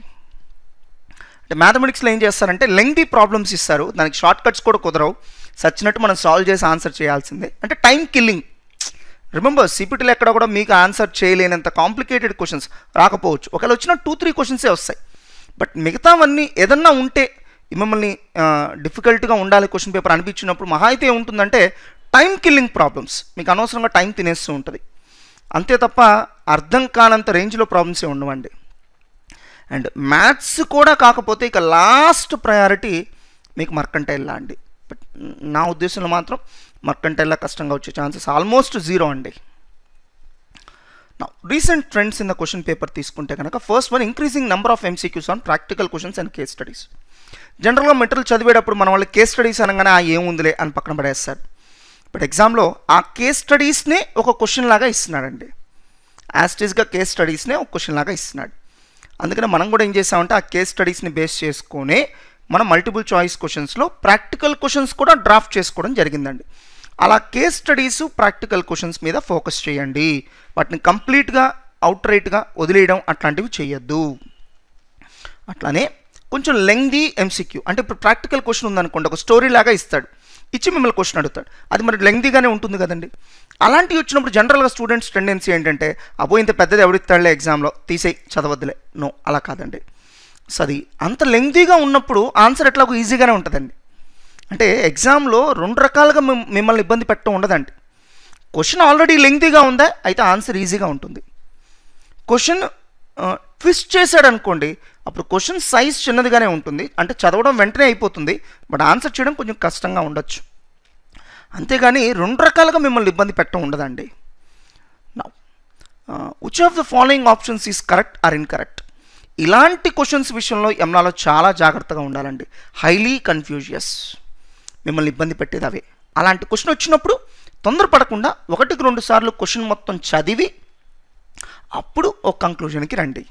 అంటే మ్యాథమెటిక్స్లో ఏం చేస్తారంటే లెంగ్దీ ప్రాబ్లమ్స్ ఇస్తారు, దానికి షార్ట్ కట్స్ కూడా కుదరవు, సచ్చినట్టు మనం సాల్వ్ చేసి ఆన్సర్ చేయాల్సిందే. అంటే టైం కిల్లింగ్. రిమెంబర్, సిపిటీలో ఎక్కడ కూడా మీకు ఆన్సర్ చేయలేనంత కాంప్లికేటెడ్ క్వశ్చన్స్ రాకపోవచ్చు. ఒకవేళ వచ్చిన 2-3 క్వశ్చన్సే వస్తాయి. బట్ మిగతావన్నీ ఏదన్నా ఉంటే మిమ్మల్ని డిఫికల్ట్గా ఉండాలి క్వశ్చన్ పేపర్ అనిపించినప్పుడు మహా అయితే ఏముంటుందంటే టైం కిల్లింగ్ ప్రాబ్లమ్స్, మీకు అనవసరంగా టైం తినేస్తూ ఉంటుంది. అంతే తప్ప అర్థం కానంత రేంజ్లో ప్రాబ్లమ్సే ఉండవండి. అండ్ మ్యాథ్స్ కూడా కాకపోతే ఇక లాస్ట్ ప్రయారిటీ మీకు మర్కంటైల్ లా అండి. బట్ నా ఉద్దేశంలో మాత్రం మర్కంటైల్ లా కష్టంగా వచ్చే ఛాన్సెస్ ఆల్మోస్ట్ 0 అండి. Now, recent trends in the question paper తీసుకుంటే కనుక first one increasing number of MCQs on practical questions and case studies. జనరల్గా మెటీరియల్ చదివేటప్పుడు మన వాళ్ళు కేస్ స్టడీస్ అనగానే ఏముందిలే అని పక్కన పడేస్తారు. బట్ ఎగ్జామ్లో ఆ కేస్ స్టడీస్నే ఒక క్వశ్చన్ లాగా ఇస్తున్నాడండి. యాస్టీస్గా కేస్ స్టడీస్నే ఒక క్వశ్చన్ లాగా ఇస్తున్నాడు. అందుకని మనం కూడా ఏం చేసామంటే ఆ కేస్ స్టడీస్ని బేస్ చేసుకునే మనం మల్టిపుల్ చాయిస్ క్వశ్చన్స్లో ప్రాక్టికల్ క్వశ్చన్స్ కూడా డ్రాఫ్ట్ చేసుకోవడం జరిగిందండి. అలా కేస్ స్టడీస్ ప్రాక్టికల్ క్వశ్చన్స్ మీద ఫోకస్ చేయండి. వాటిని కంప్లీట్గా అవుట్ రైట్గా వదిలేయడం అట్లాంటివి చేయొద్దు. అట్లానే కొంచెం లెంగ్దీ MCQ అంటే ఇప్పుడు ప్రాక్టికల్ క్వశ్చన్ ఉందనుకోండి, ఒక స్టోరీ లాగా ఇస్తాడు, ఇచ్చి మిమ్మల్ని క్వశ్చన్ అడుగుతాడు, అది మరి లెంగ్దీగానే ఉంటుంది కదండి. అలాంటివి వచ్చినప్పుడు జనరల్గా స్టూడెంట్స్ టెండెన్సీ ఏంటంటే అబ్బో ఇంత పెద్దది ఎవడిస్తాడులే ఎగ్జామ్లో తీసేయి చదవద్దులే. నో, అలా కాదండి. సో అది అంత లెంగ్దీగా ఉన్నప్పుడు ఆన్సర్ ఎట్లాగో ఈజీగానే ఉంటుందండి. అంటే ఎగ్జామ్లో రెండు రకాలుగా మిమ్మల్ని ఇబ్బంది పెట్టడం ఉండదండి. క్వశ్చన్ ఆల్రెడీ లెంగ్తీగా ఉందా అయితే ఆన్సర్ ఈజీగా ఉంటుంది. క్వశ్చన్ ట్విస్ట్ చేశాడు అనుకోండి, అప్పుడు క్వశ్చన్ సైజ్ చిన్నదిగానే ఉంటుంది, అంటే చదవడం వెంటనే అయిపోతుంది, బట్ ఆన్సర్ చేయడం కొంచెం కష్టంగా ఉండొచ్చు. అంతేగాని రెండు రకాలుగా మిమ్మల్ని ఇబ్బంది పెట్టడం ఉండదండి. Now which of the following options is correct or incorrect? ఇలాంటి క్వశ్చన్స్ విషయంలో ఎంలాలో చాలా జాగ్రత్తగా ఉండాలండి. హైలీ కన్ఫ్యూజియస్, మిమ్మల్ని ఇబ్బంది పెట్టేది అవే. అలాంటి క్వశ్చన్ వచ్చినప్పుడు తొందరపడకుండా 1-2 సార్లు క్వశ్చన్ మొత్తం చదివి అప్పుడు ఒక కంక్లూజన్కి రండి.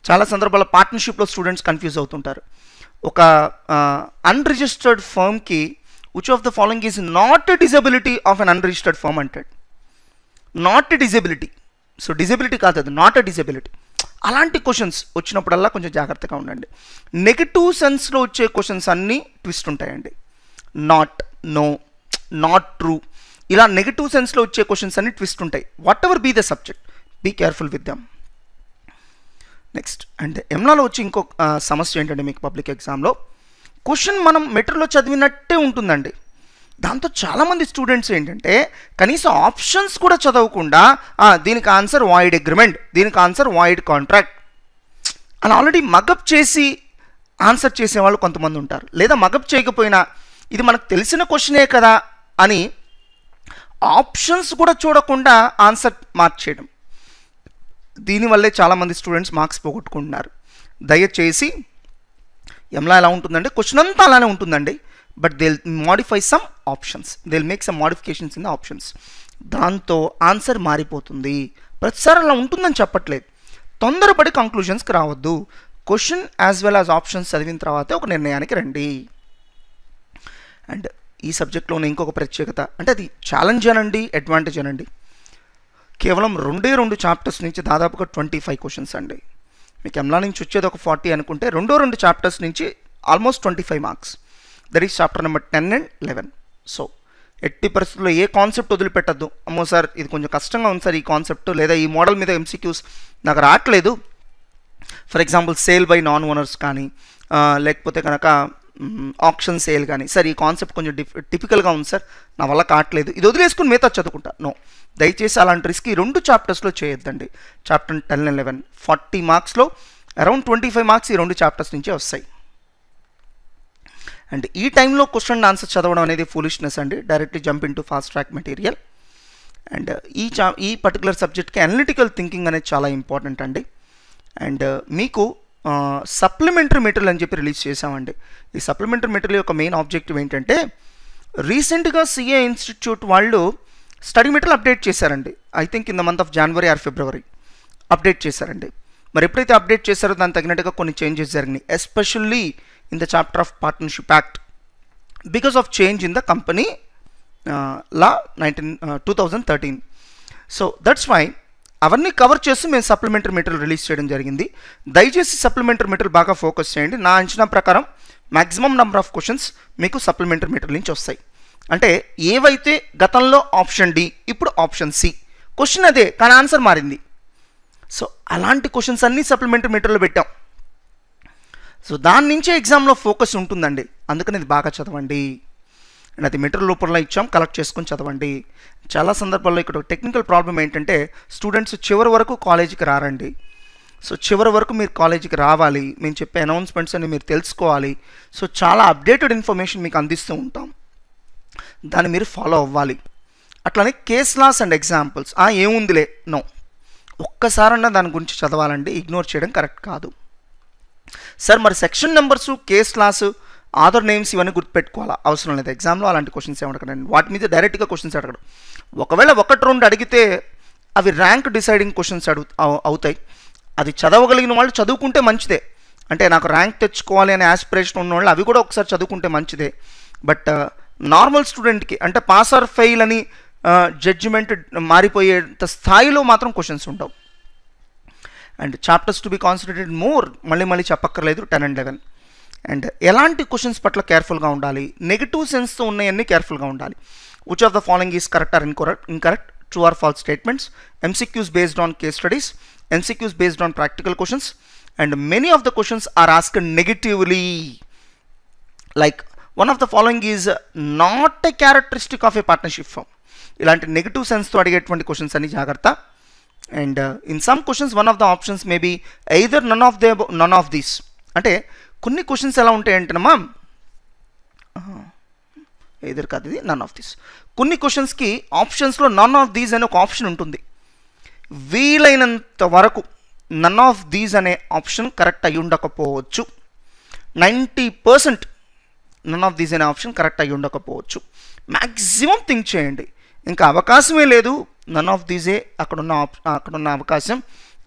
చాలా సందర్భాల్లో పార్ట్నర్షిప్లో స్టూడెంట్స్ కన్ఫ్యూజ్ అవుతుంటారు. ఒక అన్రిజిస్టర్డ్ ఫర్మ్కి which of the following is not a disability of an unregistered firm అంటాడు. Not a disability, so disability కాదు, అది నాట్ ఎ డిజబిలిటీ. అలాంటి క్వశ్చన్స్ వచ్చినప్పుడల్లా కొంచెం జాగ్రత్తగా ఉండండి. నెగటివ్ సెన్స్లో వచ్చే క్వశ్చన్స్ అన్నీ ట్విస్ట్ ఉంటాయండి. నాట్, నో, నాట్ ట్రూ, ఇలా నెగటివ్ సెన్స్లో వచ్చే క్వశ్చన్స్ అన్ని ట్విస్ట్ ఉంటాయి. Whatever be the subject, be careful with them. Next and ఎంలాలో వచ్చి ఇంకొక సమస్య ఏంటంటే మీకు పబ్లిక్ ఎగ్జామ్లో క్వశ్చన్ మనం మెటీరియల్లో చదివినట్టే ఉంటుందండి. దాంతో చాలామంది స్టూడెంట్స్ ఏంటంటే కనీసం ఆప్షన్స్ కూడా చదవకుండా దీనికి ఆన్సర్ వాయిడ్ అగ్రిమెంట్, దీనికి ఆన్సర్ వాయిడ్ కాంట్రాక్ట్ అని ఆల్రెడీ మగప్ చేసి ఆన్సర్ చేసేవాళ్ళు కొంతమంది ఉంటారు. లేదా మగప్ చేయకపోయినా ఇది మనకు తెలిసిన క్వశ్చనే కదా అని ఆప్షన్స్ కూడా చూడకుండా ఆన్సర్ మార్చేయడం. దీనివల్లే చాలామంది స్టూడెంట్స్ మార్క్స్ పోగొట్టుకుంటున్నారు. దయచేసి ఎంలా ఎలా ఉంటుందంటే క్వశ్చన్ అంతా అలానే ఉంటుందండి, but they modify some options, they make some modifications in the options. దాంతో ఆన్సర్ మారిపోతుంది. ప్రతిసారి అలా ఉంటుందని చెప్పట్లేదు. తొందరపడి కంక్లూజన్స్కి రావద్దు. Question as well as options చదివిన తర్వాతే ఒక నిర్ణయానికి రండి. అండ్ ఈ సబ్జెక్ట్లోనే ఇంకొక ప్రత్యేకత అంటే అది ఛాలెంజ్ అనండి, అడ్వాంటేజ్ అనండి. కేవలం 2 చాప్టర్స్ నుంచి దాదాపుగా 25 క్వశ్చన్స్ అండి. మీకు ఎంలా నుంచి వచ్చేది ఒక 40 అనుకుంటే 2 చాప్టర్స్ నుంచి almost 25 marks. That is chapter number 10 and 11. So ఎట్టి పరిస్థితుల్లో ఏ కాన్సెప్ట్ వదిలిపెట్టద్దు. అమ్మో సార్ ఇది కొంచెం కష్టంగా ఉంది సార్ ఈ కాన్సెప్ట్, లేదా ఈ మోడల్ మీద MCQs నాకు రావట్లేదు. For example sale by non owners కానీ, లేకపోతే కనుక ఆప్షన్ సేల్ కానీ, సార్ ఈ కాన్సెప్ట్ కొంచెం టిపికల్గా ఉంది సార్ నా వల్ల కావట్లేదు, ఇది వదిలేసుకుని మిగతా చదువుకుంటా. నో, దయచేసి అలాంటి రిస్క్ ఈ 2 చాప్టర్స్లో చేయొద్దండి. చాప్టర్ 10 and 11 40 మార్క్స్లో అరౌండ్ 25 మార్క్స్ ఈ 2 చాప్టర్స్ నుంచే వస్తాయి. అండ్ ఈ టైంలో క్వశ్చన్ అండ్ ఆన్సర్ చదవడం అనేది ఫూలిష్నెస్ అండి. Directly jump in to fast track material. And ఈ పర్టికులర్ సబ్జెక్ట్కి అనలిటికల్ థింకింగ్ అనేది చాలా ఇంపార్టెంట్ అండి. అండ్ మీకు సప్లిమెంటరీ మెటీరియల్ అని చెప్పి రిలీజ్ చేసామండి. ఈ సప్లిమెంటరీ మెటీరియల్ యొక్క మెయిన్ ఆబ్జెక్టివ్ ఏంటంటే రీసెంట్గా CA ఇన్స్టిట్యూట్ వాళ్ళు స్టడీ మెటీరియల్ అప్డేట్ చేశారండి. I think in the month of January or February update చేశారండి. మరి ఎప్పుడైతే అప్డేట్ చేశారో దానికి తగినట్టుగా కొన్ని చేంజెస్ జరిగినాయి, especially in the chapter of partnership act because of change in the company law 2013. So that's why అవన్నీ కవర్ చేసి మేము సప్లిమెంటరీ మెటీరియల్ రిలీజ్ చేయడం జరిగింది. దయచేసి సప్లిమెంటరీ మెటీరియల్ బాగా ఫోకస్ చేయండి. నా అంచనా ప్రకారం మ్యాక్సిమం నెంబర్ ఆఫ్ క్వశ్చన్స్ మీకు సప్లిమెంటరీ మెటీరియల్ నుంచి వస్తాయి. అంటే ఏవైతే గతంలో ఆప్షన్ డి ఇప్పుడు ఆప్షన్ సి క్వశ్చన్ అదే కానీ ఆన్సర్ మారింది. సో అలాంటి క్వశ్చన్స్ అన్నీ సప్లిమెంటరీ మెటీరియల్ పెట్టాం. సో దాని నుంచే ఎగ్జామ్లో ఫోకస్ ఉంటుందండి. అందుకని ఇది బాగా చదవండి. అండ్ అది మెటీరియల్ రూపంలో ఇచ్చాం, కలెక్ట్ చేసుకొని చదవండి. చాలా సందర్భాల్లో ఇక్కడ టెక్నికల్ ప్రాబ్లం ఏంటంటే స్టూడెంట్స్ చివరి వరకు కాలేజీకి రారండి. సో చివరి వరకు మీరు కాలేజీకి రావాలి, మేము చెప్పే అనౌన్స్మెంట్స్ అన్ని మీరు తెలుసుకోవాలి. సో చాలా అప్డేటెడ్ ఇన్ఫర్మేషన్ మీకు అందిస్తూ ఉంటాం, దాన్ని మీరు ఫాలో అవ్వాలి. అట్లానే కేస్ లాస్ అండ్ ఎగ్జాంపుల్స్. ఏముందిలే, నో, ఒక్కసారన్నా దాని గురించి చదవాలండి, ఇగ్నోర్ చేయడం కరెక్ట్ కాదు. సార్ మరి section numbers, case laws, author names ఇవన్నీ గుర్తుపెట్టుకోవాలా? అవసరం లేదు. ఎగ్జామ్లో అలాంటి క్వశ్చన్స్ ఏమడకండి, వాటి మీద డైరెక్ట్గా క్వశ్చన్స్ అడగడం. ఒకవేళ 1-2 అడిగితే అవి ర్యాంక్ డిసైడింగ్ క్వశ్చన్స్ అవుతాయి. అది చదవగలిగిన వాళ్ళు చదువుకుంటే మంచిదే. అంటే నాకు ర్యాంక్ తెచ్చుకోవాలి అనే ఆస్పిరేషన్ ఉన్న వాళ్ళు అవి కూడా ఒకసారి చదువుకుంటే మంచిదే. బట్ నార్మల్ స్టూడెంట్కి అంటే పాస్ ఆర్ ఫెయిల్ అని జడ్జిమెంట్ మారిపోయేంత స్థాయిలో మాత్రం క్వశ్చన్స్ ఉండవు. And chapters to be concentrated more, మళ్ళీ చెప్పక్కర్లేదు, 10 and 11. అండ్ ఎలాంటి క్వశ్చన్స్ పట్ల కేర్ఫుల్గా ఉండాలి? నెగిటివ్ సెన్స్తో ఉన్నాయన్నీ కేర్ఫుల్గా ఉండాలి. Which of the following is correct or incorrect, true or false statements, MCQs based on case studies, MCQs based on practical questions, and many of the questions are asked negatively. Like one of the following is not a characteristic of a partnership firm. ఇలాంటి నెగిటివ్ సెన్స్తో అడిగేటువంటి క్వశ్చన్స్ అన్ని జాగ్రత్త. And in some questions one of the options may be either none of these. అంటే కొన్ని క్వశ్చన్స్ ఎలా ఉంటాయంటేనమ్మా, ఎయిదర్ కాదు, ఇది నన్ ఆఫ్ దీస్. కొన్ని క్వశ్చన్స్కి ఆప్షన్స్లో నన్ ఆఫ్ దీస్ అనే ఒక ఆప్షన్ ఉంటుంది. వీలైనంత వరకు నన్ ఆఫ్ దీస్ అనే ఆప్షన్ కరెక్ట్ అయ్యి ఉండకపోవచ్చు. 90% నన్ ఆఫ్ దీస్ అనే ఆప్షన్ కరెక్ట్ అయ్యి ఉండకపోవచ్చు. మ్యాక్సిమం థింక్ చేయండి, ఇంకా అవకాశమే లేదు, నన్ ఆఫ్ దీసే అక్కడున్న అవకాశం,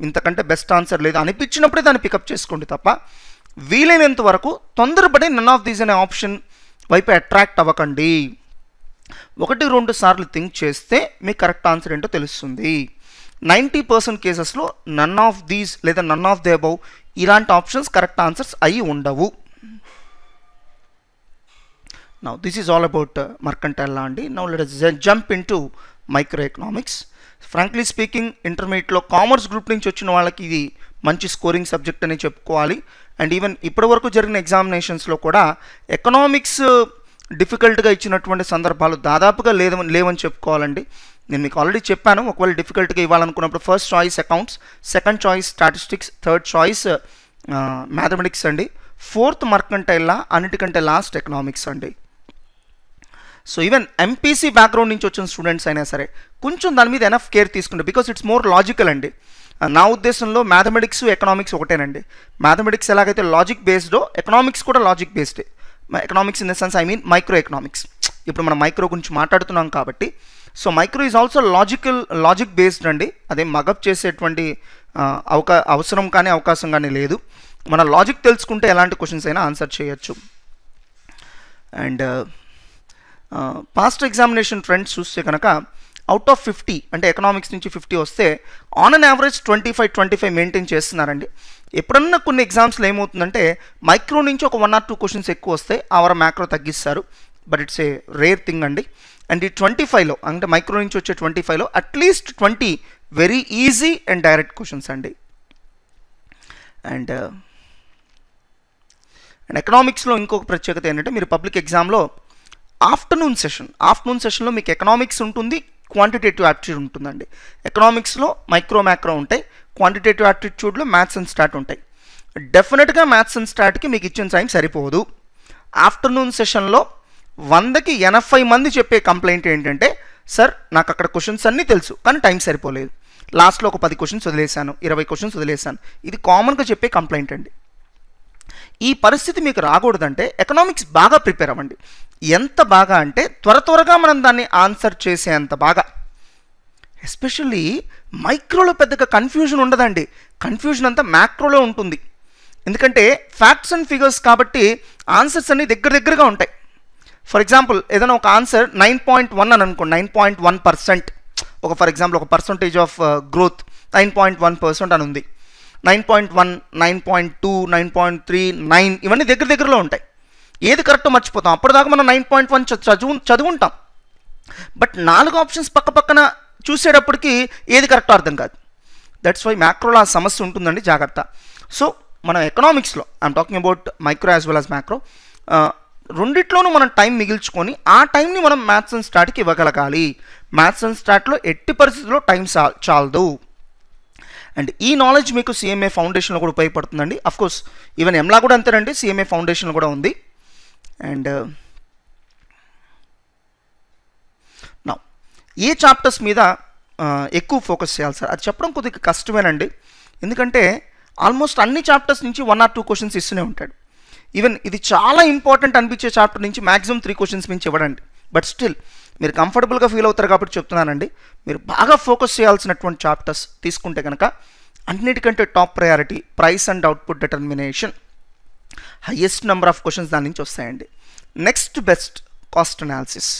ఇంతకంటే బెస్ట్ ఆన్సర్ లేదు అనిపించినప్పుడే దాన్ని పికప్ చేసుకోండి తప్ప వీలైనంత వరకు తొందరపడి నన్ ఆఫ్ దీస్ అనే ఆప్షన్ వైపు అట్రాక్ట్ అవ్వకండి. 1-2 సార్లు థింక్ చేస్తే మీకు కరెక్ట్ ఆన్సర్ ఏంటో తెలుస్తుంది. 90% కేసెస్లో నన్ ఆఫ్ దీస్ లేదా నన్ ఆఫ్ ది అబౌవ్ ఇలాంటి ఆప్షన్స్ కరెక్ట్ ఆన్సర్స్ అయి ఉండవు. Now this is all about mercantile law అండి. Now let us jump into microeconomics. Frankly speaking, ఇంటర్మీడియట్లో కామర్స్ గ్రూప్ నుంచి వచ్చిన వాళ్ళకి ఇది మంచి స్కోరింగ్ సబ్జెక్ట్ అని చెప్పుకోవాలి. అండ్ ఈవెన్ ఇప్పటివరకు జరిగిన ఎగ్జామినేషన్స్లో కూడా ఎకనామిక్స్ డిఫికల్ట్గా ఇచ్చినటువంటి సందర్భాలు దాదాపుగా లేవని చెప్పుకోవాలండి. నేను మీకు ఆల్రెడీ చెప్పాను, ఒకవేళ డిఫికల్ట్గా ఇవ్వాలనుకున్నప్పుడు first choice accounts, second choice statistics, third choice mathematics అండి, ఫోర్త్ మర్కంటైల్ లా, అన్నిటికంటే లాస్ట్ ఎకనామిక్స్ అండి. సో ఈవెన్ ఎంపీసీ బ్యాక్గ్రౌండ్ నుంచి వచ్చిన స్టూడెంట్స్ అయినా సరే కొంచెం దాని మీద ఎనఫ్ కేర్ తీసుకుంటే, బికాస్ ఇట్స్ మోర్ లాజికల్ అండి. నా ఉద్దేశంలో మ్యాథమెటిక్స్ ఎకనామిక్స్ ఒకటేనండి. మ్యాథమెటిక్స్ ఎలాగైతే లాజిక్ బేస్డో ఎకనామిక్స్ కూడా లాజిక్ బేస్డే. Economics in the sense I mean micro economics. ఇప్పుడు మనం మైక్రో గురించి మాట్లాడుతున్నాం కాబట్టి, so micro is also logic based అండి. అదే మగప్ చేసేటువంటి అవసరం కానీ అవకాశం కానీ లేదు. మన లాజిక్ తెలుసుకుంటే ఎలాంటి క్వశ్చన్స్ అయినా ఆన్సర్ చేయొచ్చు. అండ్ పాస్ట్ ఎగ్జామినేషన్ ట్రెండ్స్ చూస్తే కనుక అవుట్ ఆఫ్ 50 అంటే ఎకనామిక్స్ నుంచి 50 వస్తే ఆన్ అన్ యావరేజ్ 25 మెయింటైన్ చేస్తున్నారండి. ఎప్పుడన్నా కొన్ని ఎగ్జామ్స్లో ఏమవుతుందంటే మైక్రో నుంచి ఒక 1 or 2 క్వశ్చన్స్ ఎక్కువ వస్తాయి, ఆవర మ్యాక్రో తగ్గిస్తారు. But it's a rare thing అండి. అండ్ ఈ 25లో అంటే మైక్రో నుంచి వచ్చే 25లో at least 20 very easy and direct questions అండి. అండ్ ఎకనామిక్స్లో ఇంకొక ప్రత్యేకత ఏంటంటే, మీరు పబ్లిక్ ఎగ్జామ్లో ఆఫ్టర్నూన్ సెషన్లో మీకు ఎకనామిక్స్ ఉంటుంది, క్వాంటిటేటివ్ యాప్టిట్యూడ్ ఉంటుందండి. ఎకనామిక్స్లో మైక్రో మ్యాక్రో ఉంటాయి, క్వాంటిటేటివ్ యాప్టిట్యూడ్లో మ్యాథ్స్ అండ్ స్టాట్ ఉంటాయి. డెఫినెట్గా మ్యాథ్స్ అండ్ స్టాట్కి మీకు ఇచ్చిన టైం సరిపోదు. ఆఫ్టర్నూన్ సెషన్లో 100కి 80 మంది చెప్పే కంప్లైంట్ ఏంటంటే, సార్ నాకు అక్కడ క్వశ్చన్స్ అన్నీ తెలుసు కానీ టైం సరిపోలేదు, లాస్ట్లో ఒక 10 క్వశ్చన్స్ వదిలేశాను, 20 క్వశ్చన్స్ వదిలేశాను. ఇది కామన్గా చెప్పే కంప్లైంట్ అండి. ఈ పరిస్థితి మీకు రాకూడదంటే ఎకనామిక్స్ బాగా ప్రిపేర్ అవ్వండి. ఎంత బాగా అంటే త్వరగా మనం దాన్ని ఆన్సర్ చేసేంత బాగా. ఎస్పెషల్లీ మైక్రోలో పెద్దగా కన్ఫ్యూజన్ ఉండదండి, కన్ఫ్యూజన్ అంతా మ్యాక్రోలో ఉంటుంది. ఎందుకంటే ఫ్యాక్ట్స్ అండ్ ఫిగర్స్ కాబట్టి ఆన్సర్స్ అన్ని దగ్గరగా ఉంటాయి. ఫర్ ఎగ్జాంపుల్ ఏదైనా ఒక ఆన్సర్ 9.1 అని అనుకోండి, 9.1%. ఫర్ ఎగ్జాంపుల్ ఒక పర్సంటేజ్ ఆఫ్ గ్రోత్ 9.1% అని ఉంది. 9.1, 9.2, 9.3, 9 ఇవన్నీ దగ్గరలో ఉంటాయి. ఏది కరెక్టో మర్చిపోతాం. అప్పటిదాకా మనం 9.1 చదువుంటాం. బట్ 4 ఆప్షన్స్ పక్కన చూసేటప్పటికి ఏది కరెక్టో అర్థం కాదు. దట్స్ వై మ్యాక్రోలో ఆ సమస్య ఉంటుందండి, జాగ్రత్త. సో మనం ఎకనామిక్స్లో I'm talking about micro as well as macro, రెండిట్లోనూ మనం టైం మిగిల్చుకొని ఆ టైంని మనం మ్యాథ్స్ అండ్ స్టాట్కి ఇవ్వగలగాలి. మ్యాథ్స్ అండ్ స్టాట్లో ఎట్టి పరిస్థితుల్లో టైం చాలదు. అండ్ ఈ నాలెడ్జ్ మీకు సిఎంఏ ఫౌండేషన్లో కూడా ఉపయోగపడుతుందండి. అఫ్కోర్స్ ఈవెన్ ఎంలా కూడా అంతేనండి, సిఎంఏ ఫౌండేషన్లో కూడా ఉంది. అండ్ ఏ చాప్టర్స్ మీద ఎక్కువ ఫోకస్ చేయాలి సార్? అది చెప్పడం కొద్దిగా కష్టమేనండి, ఎందుకంటే ఆల్మోస్ట్ అన్ని చాప్టర్స్ నుంచి 1 or 2 క్వశ్చన్స్ ఇస్తూనే ఉంటాడు. ఈవెన్ ఇది చాలా ఇంపార్టెంట్ అనిపించే చాప్టర్ నుంచి మ్యాక్సిమం 3 క్వశ్చన్స్ మించి ఇవ్వడండి. బట్ స్టిల్ మీరు కంఫర్టబుల్గా ఫీల్ అవుతారు కాబట్టి చెప్తున్నానండి. మీరు బాగా ఫోకస్ చేయాల్సినటువంటి చాప్టర్స్ తీసుకుంటే కనుక అన్నిటికంటే top priority price and output determination. Highest number of questions దాని నుంచి వస్తాయండి. Next best cost analysis,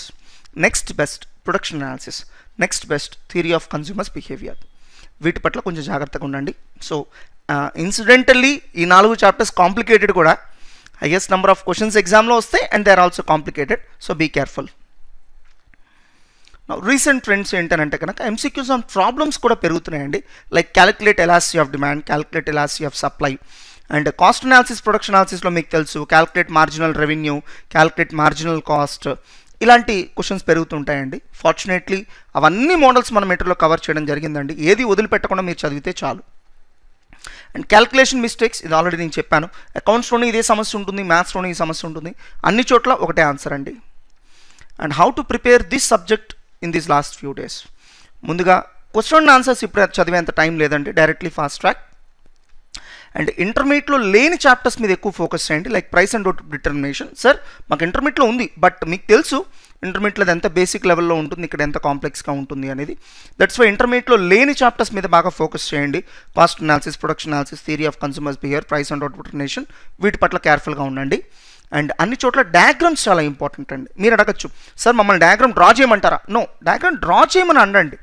next best production analysis, next best theory of consumers behaviour. వీటి పట్ల కొంచెం జాగ్రత్తగా ఉండండి. సో ఇన్సిడెంటల్లీ ఈ 4 చాప్టర్స్ కాంప్లికేటెడ్ కూడా. హైయెస్ట్ నెంబర్ ఆఫ్ క్వశ్చన్స్ ఎగ్జామ్లో వస్తాయి and they are also complicated. So be careful. Recent trends ఏంటంటే కనుక ఎంసీక్యూస్ ఆన్ ప్రాబ్లమ్స్ కూడా పెరుగుతున్నాయండి. Like calculate elasticity of demand, calculate elasticity of supply, and cost analysis production అనాలిసిస్లో మీకు తెలుసు calculate marginal revenue, calculate marginal cost, ఇలాంటి క్వశ్చన్స్ పెరుగుతుంటాయండి. ఫార్చునేట్లీ అవన్నీ మోడల్స్ మన మెటీరియల్లో కవర్ చేయడం జరిగిందండి. ఏది వదిలిపెట్టకుండా మీరు చదివితే చాలు. అండ్ క్యాల్కులేషన్ మిస్టేక్స్, ఇది ఆల్రెడీ నేను చెప్పాను. అకౌంట్స్లోనే ఇదే సమస్య ఉంటుంది, మ్యాథ్స్లోనే ఈ సమస్య ఉంటుంది, అన్ని చోట్ల ఒకటే ఆన్సర్ అండి. And how to prepare this subject in this last few days. ముందుగా క్వశ్చన్ అండ్ ఆన్సర్స్ ఇప్పుడు చదివేంత టైం లేదండి, డైరెక్ట్లీ ఫాస్ట్ ట్రాక్. అండ్ ఇంటర్మీడియట్లో లేని చాప్టర్స్ మీద ఎక్కువ ఫోకస్ చేయండి. Like price and output determination. Sir మాకు ఇంటర్మీడియట్లో ఉంది, బట్ మీకు తెలుసు ఇంటర్మీడియట్లో అది ఎంత బేసిక్ లెవెల్లో ఉంటుంది, ఇక్కడ ఎంత కాంప్లెక్స్గా ఉంటుంది అనేది. దట్స్ వై ఇంటర్మీడియట్లో లేని చాప్టర్స్ మీద బాగా ఫోకస్ చేయండి. Cost analysis, production analysis, theory of consumers behaviour, price and output determination, వీటి పట్ల కేర్ఫుల్గా ఉండండి. అండ్ అన్ని చోట్ల డయాగ్రామ్స్ చాలా ఇంపార్టెంట్ అండి. మీరు అడగచ్చు, సార్ మమ్మల్ని డయాగ్రామ్ డ్రా చేయమంటారా? నో, డయాగ్రామ్ డ్రా చేయమని అనండి,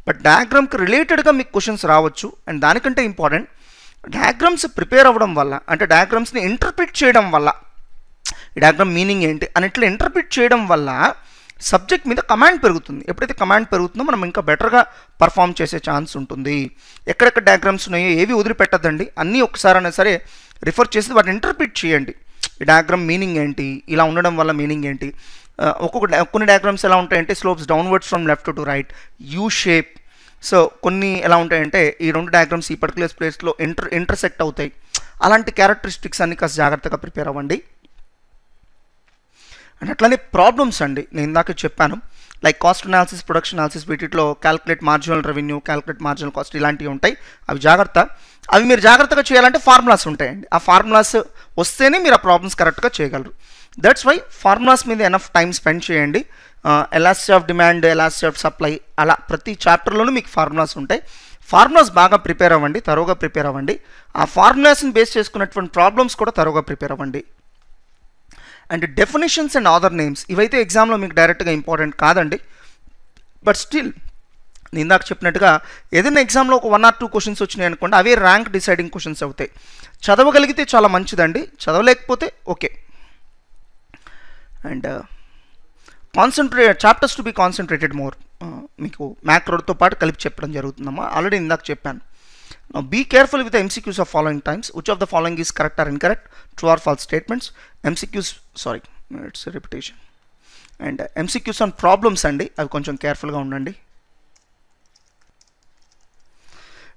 బట్ డయాగ్రామ్కి రిలేటెడ్గా మీకు క్వశ్చన్స్ రావచ్చు. అండ్ దానికంటే ఇంపార్టెంట్, డయాగ్రామ్స్ ప్రిపేర్ అవ్వడం వల్ల, అంటే డయాగ్రామ్స్ని ఇంటర్ప్రిట్ చేయడం వల్ల, ఈ డయాగ్రామ్ మీనింగ్ ఏంటి అని ఇట్లా ఇంటర్ప్రిట్ చేయడం వల్ల సబ్జెక్ట్ మీద కమాండ్ పెరుగుతుంది. ఎప్పుడైతే కమాండ్ పెరుగుతుందో మనం ఇంకా బెటర్గా పర్ఫామ్ చేసే ఛాన్స్ ఉంటుంది. ఎక్కడెక్కడ డయాగ్రామ్స్ ఉన్నాయో ఏవి వదిలిపెట్టద్దండి, అన్నీ ఒకసారైనా సరే రిఫర్ చేసి వాటిని ఇంటర్ప్రిట్ చేయండి. ఈ డయాగ్రామ్ మీనింగ్ ఏంటి, ఇలా ఉండడం వల్ల మీనింగ్ ఏంటి. కొన్ని డయాగ్రామ్స్ ఎలా ఉంటాయంటే slopes downwards from left to right, U shape. So కొన్ని ఎలా ఉంటాయంటే ఈ 2 డయాగ్రామ్స్ ఈ పర్టికులర్ ప్లేస్లో ఇంటర్సెక్ట్ అవుతాయి. అలాంటి క్యారెక్టరిస్టిక్స్ అన్ని కాస్త జాగ్రత్తగా ప్రిపేర్ అవ్వండి. అండ్ అట్లానే ప్రాబ్లమ్స్ అండి, నేను ఇందాక చెప్పాను like cost analysis, production analysis, వీటిలో calculate marginal revenue, calculate marginal cost, ఇలాంటివి ఉంటాయి. అవి జాగ్రత్త. అవి మీరు జాగ్రత్తగా చేయాలంటే ఫార్ములాస్ ఉంటాయండి. ఆ ఫార్ములాస్ వస్తేనే మీరు ఆ ప్రాబ్లమ్స్ కరెక్ట్గా చేయగలరు. దట్స్ వై ఫార్ములాస్ మీద ఎనఫ్ టైం స్పెండ్ చేయండి. Elasticity of demand, elasticity of supply, అలా ప్రతి చాప్టర్లోనూ మీకు ఫార్ములాస్ ఉంటాయి. ఫార్ములాస్ బాగా ప్రిపేర్ అవ్వండి, తరోగా ప్రిపేర్ అవ్వండి. ఆ ఫార్ములాస్ని బేస్ చేసుకున్నటువంటి ప్రాబ్లమ్స్ కూడా తరోగా ప్రిపేర్ అవ్వండి. And definitions and author names, ఇవైతే ఎగ్జామ్లో మీకు డైరెక్ట్గా ఇంపార్టెంట్ కాదండి, బట్ స్టిల్ నేను ఇందాక చెప్పినట్టుగా ఏదైనా ఎగ్జామ్లో ఒక 1 or 2 క్వశ్చన్స్ వచ్చినాయి అనుకోండి, అవే ర్యాంక్ డిసైడింగ్ క్వశ్చన్స్ అవుతాయి. చదవగలిగితే చాలా మంచిదండి, చదవలేకపోతే okay. And chapters to be concentrated more, మీకు మ్యాక్రోతో పాటు కలిపి చెప్పడం జరుగుతుందమ్మా, ఆల్రెడీ ఇందాక చెప్పాను. Now be careful with the MCQs of following times. Which of the following is correct or incorrect? True or false statements. MCQs, sorry, it's a repetition. And MCQs on problems andi, avi koncham careful ga undandi.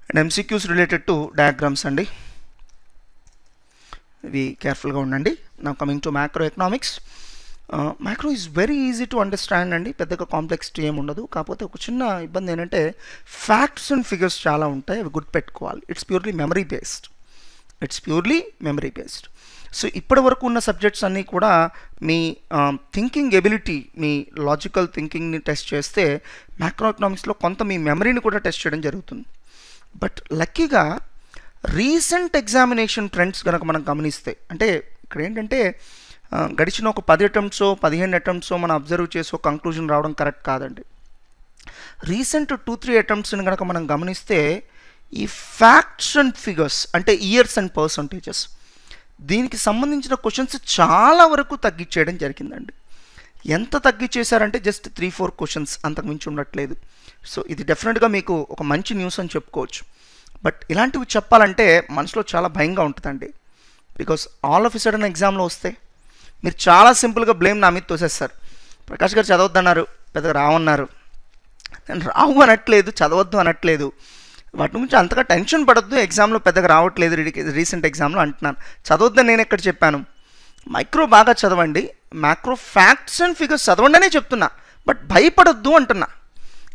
And MCQs related to diagrams andi, avi careful ga undandi. Now coming to macroeconomics. Macro is very easy to understand అండి, పెద్దగా కాంప్లెక్సిటీ ఏమి ఉండదు. కాకపోతే ఒక చిన్న ఇబ్బంది ఏంటంటే ఫ్యాక్ట్స్ అండ్ ఫిగర్స్ చాలా ఉంటాయి, అవి గుర్తుపెట్టుకోవాలి. It's purely memory based. So ఇప్పటి వరకు ఉన్న సబ్జెక్ట్స్ అన్నీ కూడా మీ థింకింగ్ ఎబిలిటీ, మీ లాజికల్ థింకింగ్ని టెస్ట్ చేస్తే మ్యాక్రో ఎకనామిక్స్లో కొంత మీ మెమరీని కూడా టెస్ట్ చేయడం జరుగుతుంది. బట్ లక్కీగా రీసెంట్ ఎగ్జామినేషన్ ట్రెండ్స్ కనుక మనం గమనిస్తే, అంటే ఇక్కడ ఏంటంటే గడిచిన ఒక 10 అటెంప్ట్సో 15 అటెంప్ట్సో మనం అబ్జర్వ్ చేసి ఒక కంక్లూజన్ రావడం కరెక్ట్ కాదండి. రీసెంట్ 2-3 అటెంప్ట్స్ని కనుక మనం గమనిస్తే ఈ ఫ్యాక్ట్స్ అండ్ ఫిగర్స్ అంటే ఇయర్స్ అండ్ పర్సంటేజెస్, దీనికి సంబంధించిన క్వశ్చన్స్ చాలా వరకు తగ్గించేయడం జరిగిందండి. ఎంత తగ్గించేశారంటే జస్ట్ 3-4 క్వశ్చన్స్, అంతకు మించి ఉండట్లేదు. సో ఇది డెఫినెట్గా మీకు ఒక మంచి న్యూస్ అని చెప్పుకోవచ్చు. బట్ ఇలాంటివి చెప్పాలంటే మనసులో చాలా భయంగా ఉంటుందండి. Because all of a sudden ఎగ్జామ్లో వస్తే మీరు చాలా సింపుల్గా బ్లేమ్ నా మీద తోసేస్తారు. ప్రకాష్ గారు చదవద్దన్నారు, పెద్దగా రావన్నారు. నేను రావు అనట్లేదు, చదవద్దు అనట్లేదు, వాటి గురించి అంతగా టెన్షన్ పడద్దు, ఎగ్జామ్లో పెద్దగా రావట్లేదు రీసెంట్ ఎగ్జామ్లో అంటున్నాను. చదవద్దని నేను ఎక్కడ చెప్పాను? మైక్రో బాగా చదవండి, మ్యాక్రో ఫ్యాక్ట్స్ అండ్ ఫిగర్స్ చదవండి అనే చెప్తున్నా, బట్ భయపడొద్దు అంటున్నా.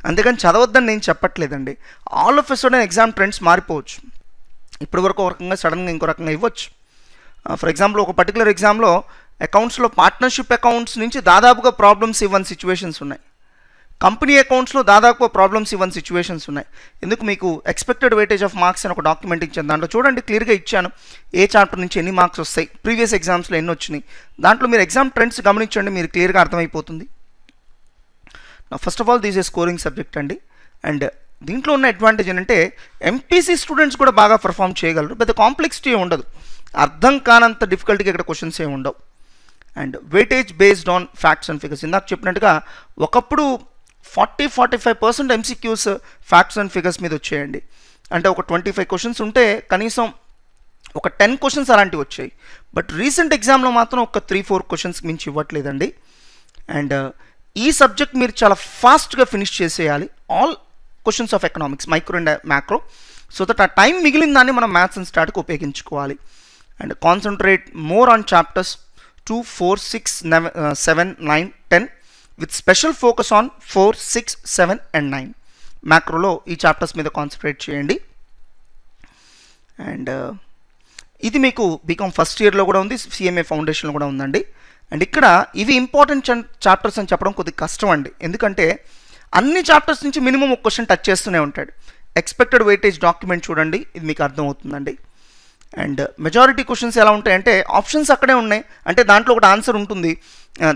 అందుకని చదవద్దని నేను చెప్పట్లేదండి. All of a sudden exam trends మారిపోవచ్చు. ఇప్పటి వరకు ఒక రకంగా సడన్గా ఇంకో రకంగా ఇవ్వచ్చు. ఫర్ ఎగ్జాంపుల్ ఒక పర్టికులర్ ఎగ్జామ్లో అకౌంట్స్లో పార్ట్నర్షిప్ అకౌంట్స్ నుంచి దాదాపుగా ప్రాబ్లమ్స్ ఇవ్వని సిచ్యువేషన్స్ ఉన్నాయి. కంపెనీ అకౌంట్స్లో దాదాపుగా ప్రాబ్లమ్స్ ఇవ్వని సిచ్యువేషన్స్ ఉన్నాయి. ఎందుకు మీకు ఎక్స్పెక్టెడ్ వెయిటేజ్ ఆఫ్ మార్క్స్ అని ఒక డాక్యుమెంట్ ఇచ్చాను. దాంట్లో చూడండి క్లియర్గా ఇచ్చాను ఏ చాప్టర్ నుంచి ఎన్ని మార్క్స్ వస్తాయి, ప్రీవియస్ ఎగ్జామ్స్లో ఎన్ని వచ్చినాయి. దాంట్లో మీరు ఎగ్జామ్ ట్రెండ్స్ గమనించండి, మీరు క్లియర్గా అర్థమైపోతుంది. First of all this A scoring subject అండి. అండ్ దీంట్లో ఉన్న అడ్వాంటేజ్ ఏంటంటే ఎంపీసీ స్టూడెంట్స్ కూడా బాగా పర్ఫామ్ చేయగలరు. పెద్ద కాంప్లెక్సిటీ ఉండదు, అర్థం కానంత డిఫికల్ట్గా ఇక్కడ క్వశ్చన్స్ ఏమి ఉండవు. And weightage based on facts and figures. ఇందాక చెప్పినట్టుగా ఒకప్పుడు 40-45% ఎంసీక్యూస్ ఫ్యాక్ట్స్ అండ్ ఫిగర్స్ మీద వచ్చాయండి. అంటే ఒక 25 క్వశ్చన్స్ ఉంటే కనీసం ఒక 10 క్వశ్చన్స్ అలాంటివి వచ్చాయి. బట్ రీసెంట్ ఎగ్జామ్లో మాత్రం ఒక 3-4 క్వశ్చన్స్కి మించి ఇవ్వట్లేదండి. అండ్ ఈ సబ్జెక్ట్ మీరు చాలా ఫాస్ట్గా ఫినిష్ చేసేయాలి. All questions of economics, micro and macro, so that ఆ టైం మిగిలిన దాన్ని మనం మ్యాథ్స్ అండ్ స్టాట్కి ఉపయోగించుకోవాలి. And concentrate more on chapters 2, 4, 6, 7, 9, 10 with special focus on 4, 6, 7 and 9. మ్యాక్రోలో ఈ చాప్టర్స్ మీద కాన్సన్ట్రేట్ చేయండి. అండ్ ఇది మీకు బీకామ్ ఫస్ట్ ఇయర్లో కూడా ఉంది, సిఎంఏ ఫౌండేషన్లో కూడా ఉందండి. అండ్ ఇక్కడ ఇవి ఇంపార్టెంట్ చాప్టర్స్ అని చెప్పడం కొద్దిగా కష్టం అండి. ఎందుకంటే అన్ని చాప్టర్స్ నుంచి మినిమం ఒక క్వశ్చన్ టచ్ చేస్తూనే ఉంటాడు. ఎక్స్పెక్టెడ్ వెయిటేజ్ డాక్యుమెంట్ చూడండి, ఇది మీకు అర్థమవుతుందండి. అండ్ మెజారిటీ క్వశ్చన్స్ ఎలా ఉంటాయంటే ఆప్షన్స్ అక్కడే ఉన్నాయి, అంటే దాంట్లో ఒకటి ఆన్సర్ ఉంటుంది,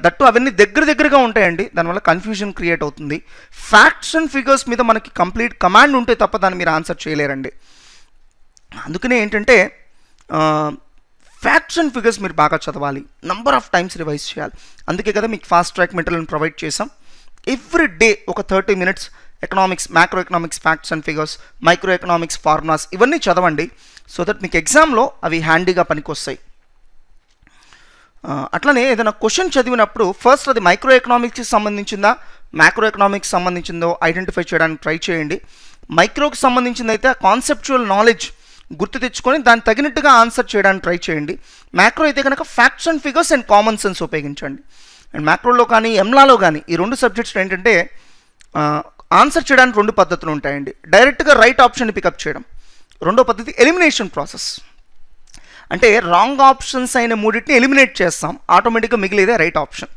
దట్టు అవన్నీ దగ్గరగా ఉంటాయండి. దానివల్ల కన్ఫ్యూజన్ క్రియేట్ అవుతుంది. ఫ్యాక్ట్స్ అండ్ ఫిగర్స్ మీద మనకి కంప్లీట్ కమాండ్ ఉంటే తప్ప దాన్ని మీరు ఆన్సర్ చేయలేరండి. అందుకనే ఏంటంటే ఫ్యాక్ట్స్ అండ్ ఫిగర్స్ మీరు బాగా చదవాలి, నంబర్ ఆఫ్ టైమ్స్ రివైజ్ చేయాలి. అందుకే కదా మీకు ఫాస్ట్ ట్రాక్ మెటీరియల్ని ప్రొవైడ్ చేసాం. ఎవ్రీ డే ఒక 30 minutes economics, macro economics facts and figures, micro economics formulas ఇవన్నీ చదవండి. సో దట్ మీకు ఎగ్జామ్లో అవి హ్యాండీగా పనికొస్తాయి. అట్లనే ఏదైనా క్వశ్చన్ చదివినప్పుడు ఫస్ట్ అది మైక్రో ఎకనామిక్స్కి సంబంధించిందా, మ్యాక్రో ఎకనామిక్స్ సంబంధించిందో ఐడెంటిఫై చేయడానికి ట్రై చేయండి. మైక్రోకి సంబంధించింది అయితే కాన్సెప్చువల్ నాలెడ్జ్ గుర్తు తెచ్చుకొని దానికి తగినట్టుగా ఆన్సర్ చేయడానికి ట్రై చేయండి. మ్యాక్రో అయితే కనుక facts and figures and common sense ఉపయోగించండి. అండ్ మ్యాక్రోలో కానీ ఎంలాలో కానీ ఈ రెండు సబ్జెక్ట్స్ ఏంటంటే ఆన్సర్ చేయడానికి 2 పద్ధతులు ఉంటాయండి. డైరెక్ట్గా రైట్ ఆప్షన్ని పికప్ చేయడం, రెండో పద్ధతి ఎలిమినేషన్ ప్రాసెస్. అంటే రాంగ్ ఆప్షన్స్ అయిన 3టిని ఎలిమినేట్ చేస్తాం, ఆటోమేటిక్గా మిగిలేదే రైట్ ఆప్షన్.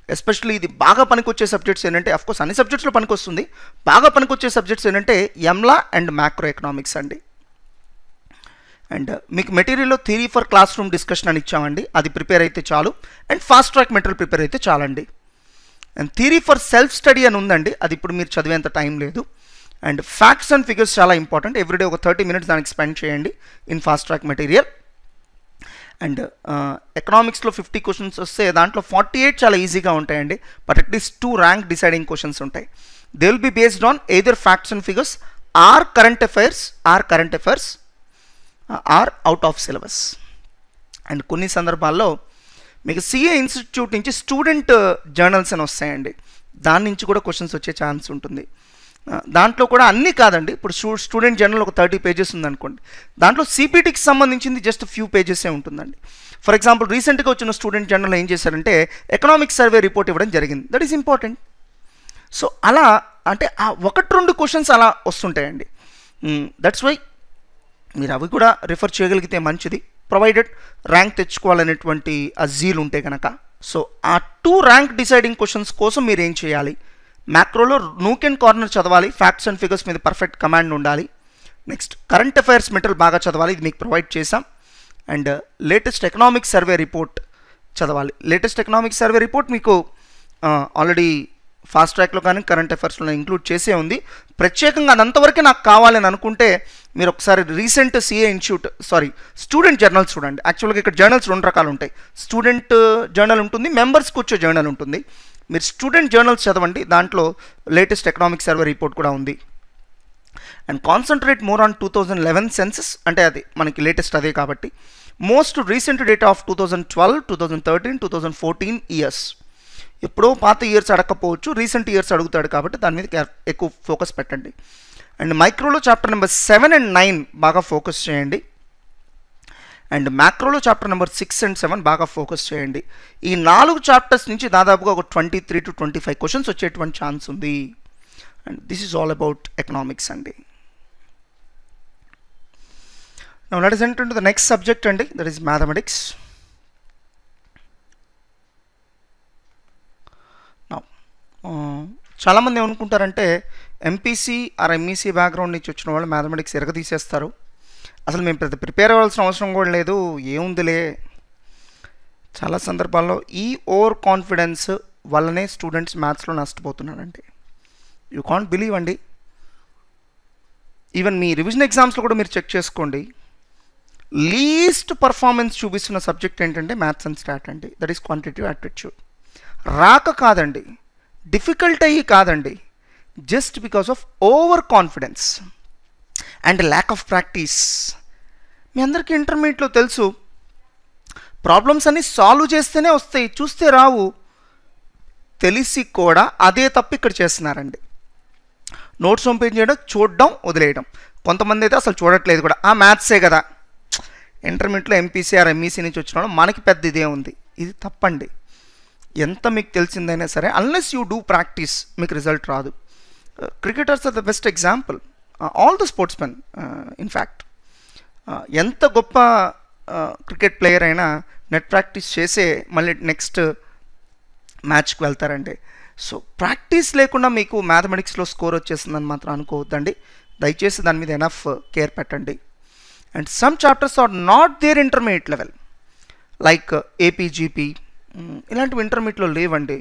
ఎస్పెషల్లీ ఇది బాగా పనికొచ్చే సబ్జెక్ట్స్ ఏంటంటే, అఫ్కోర్స్ అన్ని సబ్జెక్ట్స్లో పనికొస్తుంది, బాగా పనికొచ్చే సబ్జెక్ట్స్ ఏంటంటే ఎంలా అండ్ మ్యాక్రో ఎకనామిక్స్ అండి. అండ్ మీకు మెటీరియల్లో theory for classroom discussion అని ఇచ్చామండి, అది ప్రిపేర్ అయితే చాలు. And fast track material prepare అయితే చాలండి. And theory for self study అని ఉందండి, అది ఇప్పుడు మీరు చదివేంత టైం లేదు. అండ్ ఫ్యాక్ట్స్ అండ్ ఫిగర్స్ చాలా ఇంపార్టెంట్, ఎవ్రీడే ఒక 30 minutes దానికి స్పెండ్ చేయండి in fast track material. And ఎకనామిక్స్లో 50 క్వశ్చన్స్ వస్తే దాంట్లో 48 చాలా ఈజీగా ఉంటాయండి, but at least 2 rank deciding questions ఉంటాయి. They will be based on either facts and figures or current affairs or out of syllabus. And కొన్ని సందర్భాల్లో మీకు సిఏ ఇన్స్టిట్యూట్ నుంచి స్టూడెంట్ జర్నల్స్ అని వస్తాయండి, దాని నుంచి కూడా క్వశ్చన్స్ వచ్చే ఛాన్స్ ఉంటుంది. దాంట్లో కూడా అన్నీ కాదండి, ఇప్పుడు స్టూడెంట్ జర్నల్ ఒక 30 pages ఉందనుకోండి, దాంట్లో సిపిటికి సంబంధించింది జస్ట్ ఫ్యూ పేజెసే ఉంటుందండి. ఫర్ ఎగ్జాంపుల్ రీసెంట్గా వచ్చిన స్టూడెంట్ జర్నల్ ఏం చేశారంటే ఎకనామిక్ సర్వే రిపోర్ట్ ఇవ్వడం జరిగింది, దట్ ఈస్ ఇంపార్టెంట్. సో అలా అంటే ఆ 1-2 క్వశ్చన్స్ అలా వస్తుంటాయండి. దట్స్ వై మీరు అవి కూడా రిఫర్ చేయగలిగితే మంచిది, ప్రొవైడెడ్ ర్యాంక్ తెచ్చుకోవాలనేటువంటి ఆ జీల్ ఉంటే కనుక. సో ఆ 2 ర్యాంక్ డిసైడింగ్ క్వశ్చన్స్ కోసం మీరు ఏం చేయాలి, మ్యాక్రోలో నూక్ అండ్ కార్నర్ చదవాలి, ఫ్యాక్ట్స్ అండ్ ఫిగర్స్ మీద పర్ఫెక్ట్ కమాండ్ ఉండాలి. నెక్స్ట్ కరెంట్ అఫైర్స్ మెటీరియల్ బాగా చదవాలి, ఇది మీకు ప్రొవైడ్ చేసాం. And latest economic survey report చదవాలి. లేటెస్ట్ ఎకనామిక్ సర్వే రిపోర్ట్ మీకు ఆల్రెడీ ఫాస్ట్ ట్రాక్లో కానీ కరెంట్ అఫైర్స్లో ఇంక్లూడ్ చేసే ఉంది. ప్రత్యేకంగా అదంతవరకే నాకు కావాలని అనుకుంటే మీరు ఒకసారి రీసెంట్ స్టూడెంట్ జర్నల్స్ చూడండి. యాక్చువల్గా ఇక్కడ జర్నల్స్ 2 రకాలు ఉంటాయి, స్టూడెంట్ జర్నల్ ఉంటుంది, మెంబర్స్కి వచ్చే జర్నల్ ఉంటుంది. మీరు స్టూడెంట్ జర్నల్స్ చదవండి, దాంట్లో లేటెస్ట్ ఎకనామిక్ సర్వే రిపోర్ట్ కూడా ఉంది. And concentrate more on 2011 census, అంటే అది మనకి లేటెస్ట్ అదే కాబట్టి most recent data of 2012, 2013, 2014 years. ఎప్పుడో పాత ఇయర్స్ అడగకపోవచ్చు, రీసెంట్ ఇయర్స్ అడుగుతాడు కాబట్టి దాని మీద ఎక్కువ ఫోకస్ పెట్టండి. అండ్ మైక్రోలో చాప్టర్ నెంబర్ 7 and 9 బాగా ఫోకస్ చేయండి. అండ్ మ్యాక్రోలో చాప్టర్ నెంబర్ 6 and 7 బాగా ఫోకస్ చేయండి. ఈ 4 చాప్టర్స్ నుంచి దాదాపుగా ఒక 23 to 25 క్వశ్చన్స్ వచ్చేటువంటి ఛాన్స్ ఉంది. And this is all about economics అండి. Now let us enter into the next subject అండి, that is mathematics. Now చాలామంది ఏమనుకుంటారంటే ఎంపీసీ ఆర్ ఎంఈసీ బ్యాక్గ్రౌండ్ నుంచి వచ్చిన వాళ్ళు మ్యాథమెటిక్స్ ఎరగదీసేస్తారు, అసలు మేము పెద్ద ప్రిపేర్ అవ్వాల్సిన అవసరం కూడా లేదు, ఏముందిలే. చాలా సందర్భాల్లో ఈ ఓవర్ కాన్ఫిడెన్స్ వల్లనే స్టూడెంట్స్ మ్యాథ్స్లో నష్టపోతున్నారండి. యూ కాంట్ బిలీవ్ అండి, ఈవెన్ మీ రివిజన్ ఎగ్జామ్స్లో కూడా మీరు చెక్ చేసుకోండి, లీస్ట్ పర్ఫార్మెన్స్ చూపిస్తున్న సబ్జెక్ట్ ఏంటంటే మ్యాథ్స్ అండ్ స్టాట్ అండి, దట్ ఈస్ క్వాంటిటేటివ్ యాప్టిట్యూడ్. రాక కాదండి, డిఫికల్ట్ అయ్యి కాదండి, just because of over confidence and lack of practice. మీ అందరికీ ఇంటర్మీడియట్లో తెలుసు, ప్రాబ్లమ్స్ అన్నీ సాల్వ్ చేస్తేనే వస్తాయి, చూస్తే రావు. తెలిసి కూడా అదే తప్పు ఇక్కడ చేస్తున్నారండి. నోట్స్ ఓపెన్ చేయడం, చూడడం, వదిలేయడం. కొంతమంది అయితే అసలు చూడట్లేదు కూడా, ఆ మ్యాథ్సే కదా. ఇంటర్మీడియట్లో ఎంపీసీ ఆర్ ఎంఈసీ నుంచి వచ్చిన వాళ్ళు మనకి పెద్ద ఇదే ఉంది, ఇది తప్పండి. ఎంత మీకు తెలిసిందైనా సరే అన్లెస్ యూ డూ ప్రాక్టీస్ మీకు రిజల్ట్ రాదు. Cricketers are the best example, all the sportsmen in fact. ఎంత గొప్ప క్రికెట్ ప్లేయర్ అయినా నెట్ ప్రాక్టీస్ చేసే మళ్ళీ నెక్స్ట్ మ్యాచ్కి వెళ్తారండి. సో ప్రాక్టీస్ లేకుండా మీకు మ్యాథమెటిక్స్లో స్కోర్ వచ్చేసిందని మాత్రం అనుకోవద్దండి, దయచేసి దాని మీద ఎనఫ్ కేర్ పెట్టండి. And some chapters are not there intermediate level, like APGP, ఇలాంటివి ఇంటర్మీడియట్లో లేవండి.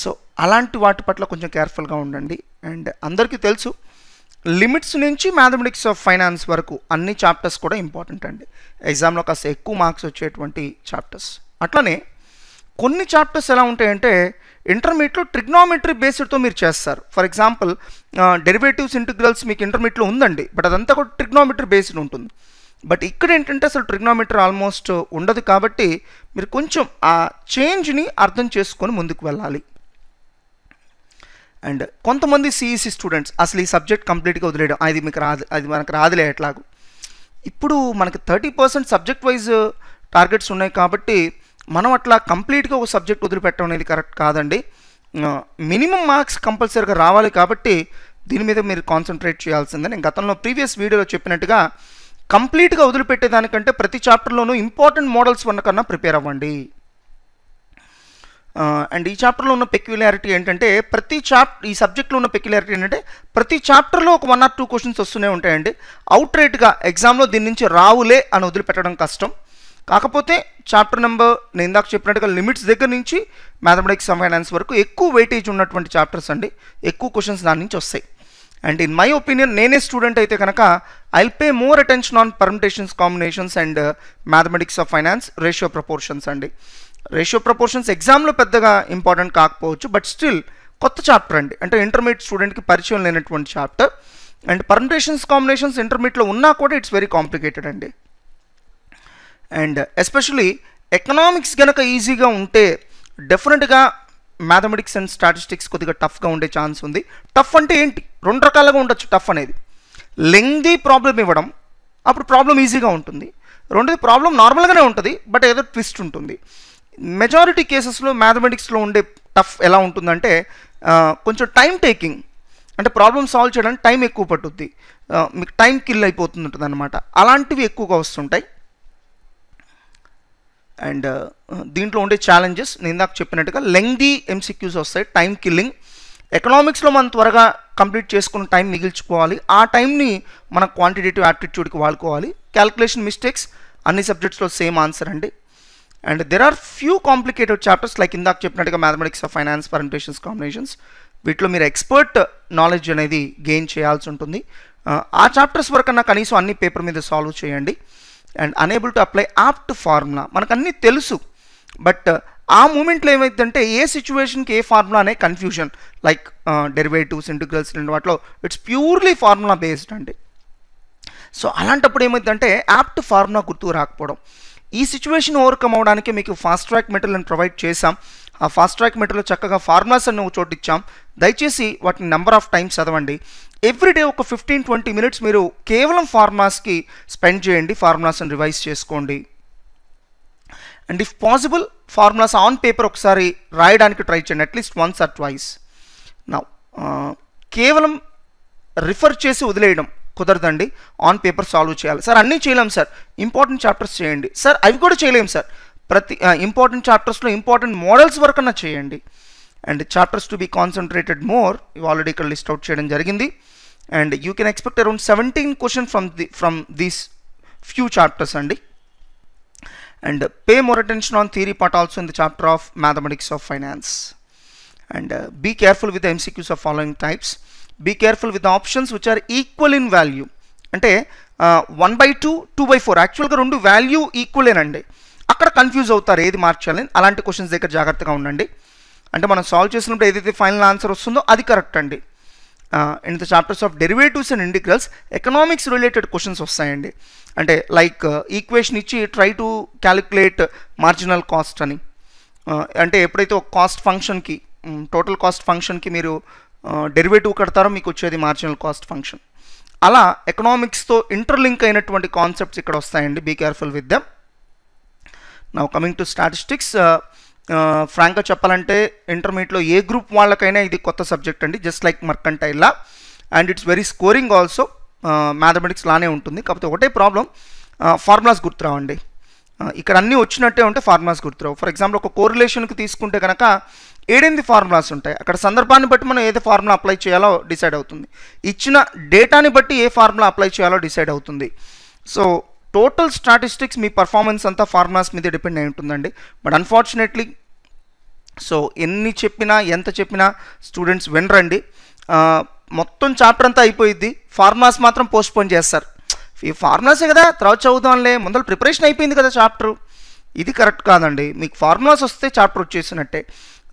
సో అలాంటి వాటి పట్ల కొంచెం కేర్ఫుల్గా ఉండండి. అండ్ అందరికీ తెలుసు, లిమిట్స్ నుంచి మ్యాథమెటిక్స్ ఆఫ్ ఫైనాన్స్ వరకు అన్ని చాప్టర్స్ కూడా ఇంపార్టెంట్ అండి, ఎగ్జామ్లో కాస్త ఎక్కువ మార్క్స్ వచ్చేటువంటి చాప్టర్స్. అట్లనే కొన్ని చాప్టర్స్ ఎలా ఉంటాయంటే ఇంటర్మీడియట్లో ట్రిగ్నామెట్రీ బేస్డ్తో మీరు చేస్తారు. ఫర్ ఎగ్జాంపుల్ డెరివేటివ్స్, ఇంటిగ్రల్స్ మీకు ఇంటర్మీడియట్లో ఉందండి, బట్ అదంతా కూడా ట్రిగ్నామెట్రీ బేస్డ్ ఉంటుంది. బట్ ఇక్కడ ఏంటంటే అసలు ట్రిగ్నామెట్రీ ఆల్మోస్ట్ ఉండదు, కాబట్టి మీరు కొంచెం ఆ చేంజ్ని అర్థం చేసుకొని ముందుకు వెళ్ళాలి. అండ్ కొంతమంది సిఈసి స్టూడెంట్స్ అసలు ఈ సబ్జెక్ట్ కంప్లీట్గా వదిలేయడం, అది మీకు రాదు, అది మనకు రాదులే ఎట్లాగూ. ఇప్పుడు మనకి 30% సబ్జెక్ట్ వైజ్ టార్గెట్స్ ఉన్నాయి కాబట్టి మనం అట్లా కంప్లీట్గా ఒక సబ్జెక్ట్ వదిలిపెట్టడం అనేది కరెక్ట్ కాదండి. మినిమం మార్క్స్ కంపల్సరీగా రావాలి, కాబట్టి దీని మీద మీరు కాన్సన్ట్రేట్ చేయాల్సిందే. నేను గతంలో ప్రీవియస్ వీడియోలో చెప్పినట్టుగా కంప్లీట్గా వదిలిపెట్టేదానికంటే ప్రతి చాప్టర్లోనూ ఇంపార్టెంట్ మోడల్స్ కన్నా ప్రిపేర్ అవ్వండి. అండ్ ఈ చాప్టర్లో ఉన్న పెక్యులారిటీ ఏంటంటే ఈ సబ్జెక్ట్లో ఉన్న పెక్యులారిటీ ఏంటంటే ప్రతి చాప్టర్లో ఒక 1 or 2 క్వశ్చన్స్ వస్తూనే ఉంటాయండి. అవుట్ రైట్గా ఎగ్జామ్లో దీని నుంచి రావులే అని వదిలిపెట్టడం కష్టం. కాకపోతే చాప్టర్ నెంబర్ నేను ఇందాక చెప్పినట్టుగా లిమిట్స్ దగ్గర నుంచి మ్యాథమెటిక్స్ ఆఫ్ ఫైనాన్స్ వరకు ఎక్కువ వెయిటేజ్ ఉన్నటువంటి చాప్టర్స్ అండి, ఎక్కువ క్వశ్చన్స్ దాని నుంచి వస్తాయి. అండ్ ఇన్ మై ఒపీనియన్, నేనే స్టూడెంట్ అయితే కనుక I will pay more attention on permutations, combinations and mathematics of finance, ratio proportions అండి. రేషియో ప్రపోర్షన్స్ ఎగ్జామ్లో పెద్దగా ఇంపార్టెంట్ కాకపోవచ్చు, బట్ స్టిల్ కొత్త చాప్టర్ అండి, అంటే ఇంటర్మీడియట్ స్టూడెంట్కి పరిచయం లేనటువంటి చాప్టర్. అండ్ పర్ముటేషన్స్, కాంబినేషన్స్ ఇంటర్మీడియట్లో ఉన్నా కూడా ఇట్స్ వెరీ కాంప్లికేటెడ్ అండి. అండ్ ఎస్పెషలీ ఎకనామిక్స్ కనుక ఈజీగా ఉంటే డెఫినెట్గా మ్యాథమెటిక్స్ అండ్ స్టాటిస్టిక్స్ కొద్దిగా టఫ్గా ఉండే ఛాన్స్ ఉంది. టఫ్ అంటే ఏంటి, 2 రకాలుగా ఉండొచ్చు. టఫ్ అనేది లెంగ్దీ ప్రాబ్లం ఇవ్వడం, అప్పుడు ప్రాబ్లం ఈజీగా ఉంటుంది. రెండోది ప్రాబ్లం నార్మల్గానే ఉంటుంది, బట్ ఏదో ట్విస్ట్ ఉంటుంది. మెజారిటీ కేసెస్లో మ్యాథమెటిక్స్లో ఉండే టఫ్ ఎలా ఉంటుందంటే కొంచెం టైం టేకింగ్, అంటే ప్రాబ్లమ్ సాల్వ్ చేయడానికి టైం ఎక్కువ పట్టుద్ది, మీకు టైం కిల్ అయిపోతుంది ఉంటుంది అనమాట. అలాంటివి ఎక్కువగా వస్తుంటాయి. అండ్ దీంట్లో ఉండే ఛాలెంజెస్ నేను ఇందాక చెప్పినట్టుగా లెంగ్దీ ఎంసీక్యూస్ వస్తాయి, టైం కిల్లింగ్. ఎకనామిక్స్లో మనం త్వరగా కంప్లీట్ చేసుకున్న టైం మిగిల్చుకోవాలి, ఆ టైంని మన క్వాంటిటేటివ్ యాప్టిట్యూడ్కి వాడుకోవాలి. క్యాల్కులేషన్ మిస్టేక్స్ అన్ని సబ్జెక్ట్స్లో సేమ్ ఆన్సర్ అండి. And there are few complicated chapters like ఇందాక చెప్పినట్టుగా mathematics of finance, permutations, combinations, వీటిలో మీరు ఎక్స్పర్ట్ నాలెడ్జ్ అనేది గెయిన్ చేయాల్సి ఉంటుంది. ఆ చాప్టర్స్ వరకన్నా కనీసం అన్ని పేపర్ మీద సాల్వ్ చేయండి. And unable to apply apt formula, మనకు అన్నీ తెలుసు, బట్ ఆ మూమెంట్లో ఏమైందంటే ఏ సిచ్యువేషన్కి ఏ ఫార్ములా అనే కన్ఫ్యూజన్, లైక్ డెరివేటివ్స్, ఇంటిగ్రల్స్, వాటిలో ఇట్స్ ప్యూర్లీ ఫార్ములా బేస్డ్ అండి. సో అలాంటప్పుడు ఏమైందంటే యాప్ట్ ఫార్ములా గుర్తుకు రాకపోవడం. ఈ సిచ్యువేషన్ ఓవర్కమ్ అవడానికి మీకు ఫాస్ట్ ట్రాక్ మెటీరియల్ ప్రొవైడ్ చేసాం. ఆ ఫాస్ట్ ట్రాక్ మెటీరియల్ చక్కగా ఫార్ములాస్ అన్ని ఒక చోటు ఇచ్చాం. దయచేసి వాటిని నెంబర్ ఆఫ్ టైమ్స్ చదవండి. ఎవ్రీడే ఒక 15-20 మినిట్స్ మీరు కేవలం ఫార్ములాస్కి స్పెండ్ చేయండి, ఫార్ములాస్ని రివైజ్ చేసుకోండి. And if possible formulas on paper ఒకసారి రాయడానికి ట్రై చేయండి, at least once or twice. Now కేవలం రిఫర్ చేసి వదిలేయడం కుదరదండి, ఆన్ పేపర్ సాల్వ్ చేయాలి. సార్ అన్నీ చేయలేం సార్, ఇంపార్టెంట్ చాప్టర్స్ చేయండి సార్, అవి కూడా చేయలేం సార్, ప్రతి ఇంపార్టెంట్ చాప్టర్స్లో ఇంపార్టెంట్ మోడల్స్ వరకన్నా చేయండి. And chapters to be concentrated more, ఇవి ఆల్రెడీ ఇక్కడ లిస్ట్ అవుట్ చేయడం జరిగింది. And you can expect around 17 question from these few chapters అండి. And pay more attention on theory part also in the chapter of mathematics of finance. And be careful with the MCQs of following types. Be careful with the options which are equal in value. అంటే 1/2, 2/4 యాక్చువల్గా రెండు వాల్యూ ఈక్వలేనండి, అక్కడ కన్ఫ్యూజ్ అవుతారు ఏది మార్చాలని. అలాంటి క్వశ్చన్స్ దగ్గర జాగ్రత్తగా ఉండండి. అంటే మనం సాల్వ్ చేసినప్పుడు ఏదైతే ఫైనల్ ఆన్సర్ వస్తుందో అది కరెక్ట్ అండి. In the chapters of derivatives and integrals economics related questions వస్తాయండి. అంటే లైక్ ఈక్వేషన్ ఇచ్చి try to calculate marginal cost అని, అంటే ఎప్పుడైతే ఒక కాస్ట్ ఫంక్షన్కి టోటల్ కాస్ట్ ఫంక్షన్కి మీరు డెరివేటివ్ కడతారో మీకు వచ్చేది మార్జినల్ కాస్ట్ ఫంక్షన్. అలా ఎకనామిక్స్తో ఇంటర్లింక్ అయినటువంటి కాన్సెప్ట్స్ ఇక్కడ వస్తాయండి. Be careful with them. Now coming to statistics, ఫ్రాంక్గా చెప్పాలంటే ఇంటర్మీడియట్లో ఏ గ్రూప్ వాళ్ళకైనా ఇది కొత్త సబ్జెక్ట్ అండి, just like mercantile law. And it's very scoring also, mathematics లానే ఉంటుంది. కాకపోతే ఒకటే ప్రాబ్లం, ఫార్ములాస్ గుర్తురావండి. ఇక్కడ అన్నీ వచ్చినట్టే ఉంటే ఫార్ములాస్ గుర్తురావు. ఫర్ ఎగ్జాంపుల్ ఒక కోరిలేషన్కి తీసుకుంటే కనుక 7 ఫార్ములాస్ ఉంటాయి. అక్కడ సందర్భాన్ని బట్టి మనం ఏదో ఫార్ములా అప్లై చేయాలో డిసైడ్ అవుతుంది, ఇచ్చిన డేటాని బట్టి ఏ ఫార్ములా అప్లై చేయాలో డిసైడ్ అవుతుంది. సో టోటల్ స్టాటిస్టిక్స్ మీ పర్ఫార్మెన్స్ అంతా ఫార్ములాస్ మీద డిపెండ్ అయి ఉంటుందండి. బట్ అన్ఫార్చునేట్లీ సో ఎన్ని చెప్పినా ఎంత చెప్పినా స్టూడెంట్స్ వినరండి. మొత్తం చాప్టర్ అంతా అయిపోయింది, ఫార్ములాస్ మాత్రం పోస్ట్పోన్ చేస్తారు. ఈ ఫార్ములాసే కదా తర్వాత చదువుదాంలే, ముందర ప్రిపరేషన్ అయిపోయింది కదా చాప్టర్. ఇది కరెక్ట్ కాదండి. మీకు ఫార్ములాస్ వస్తే చాప్టర్ వచ్చేసినట్టే.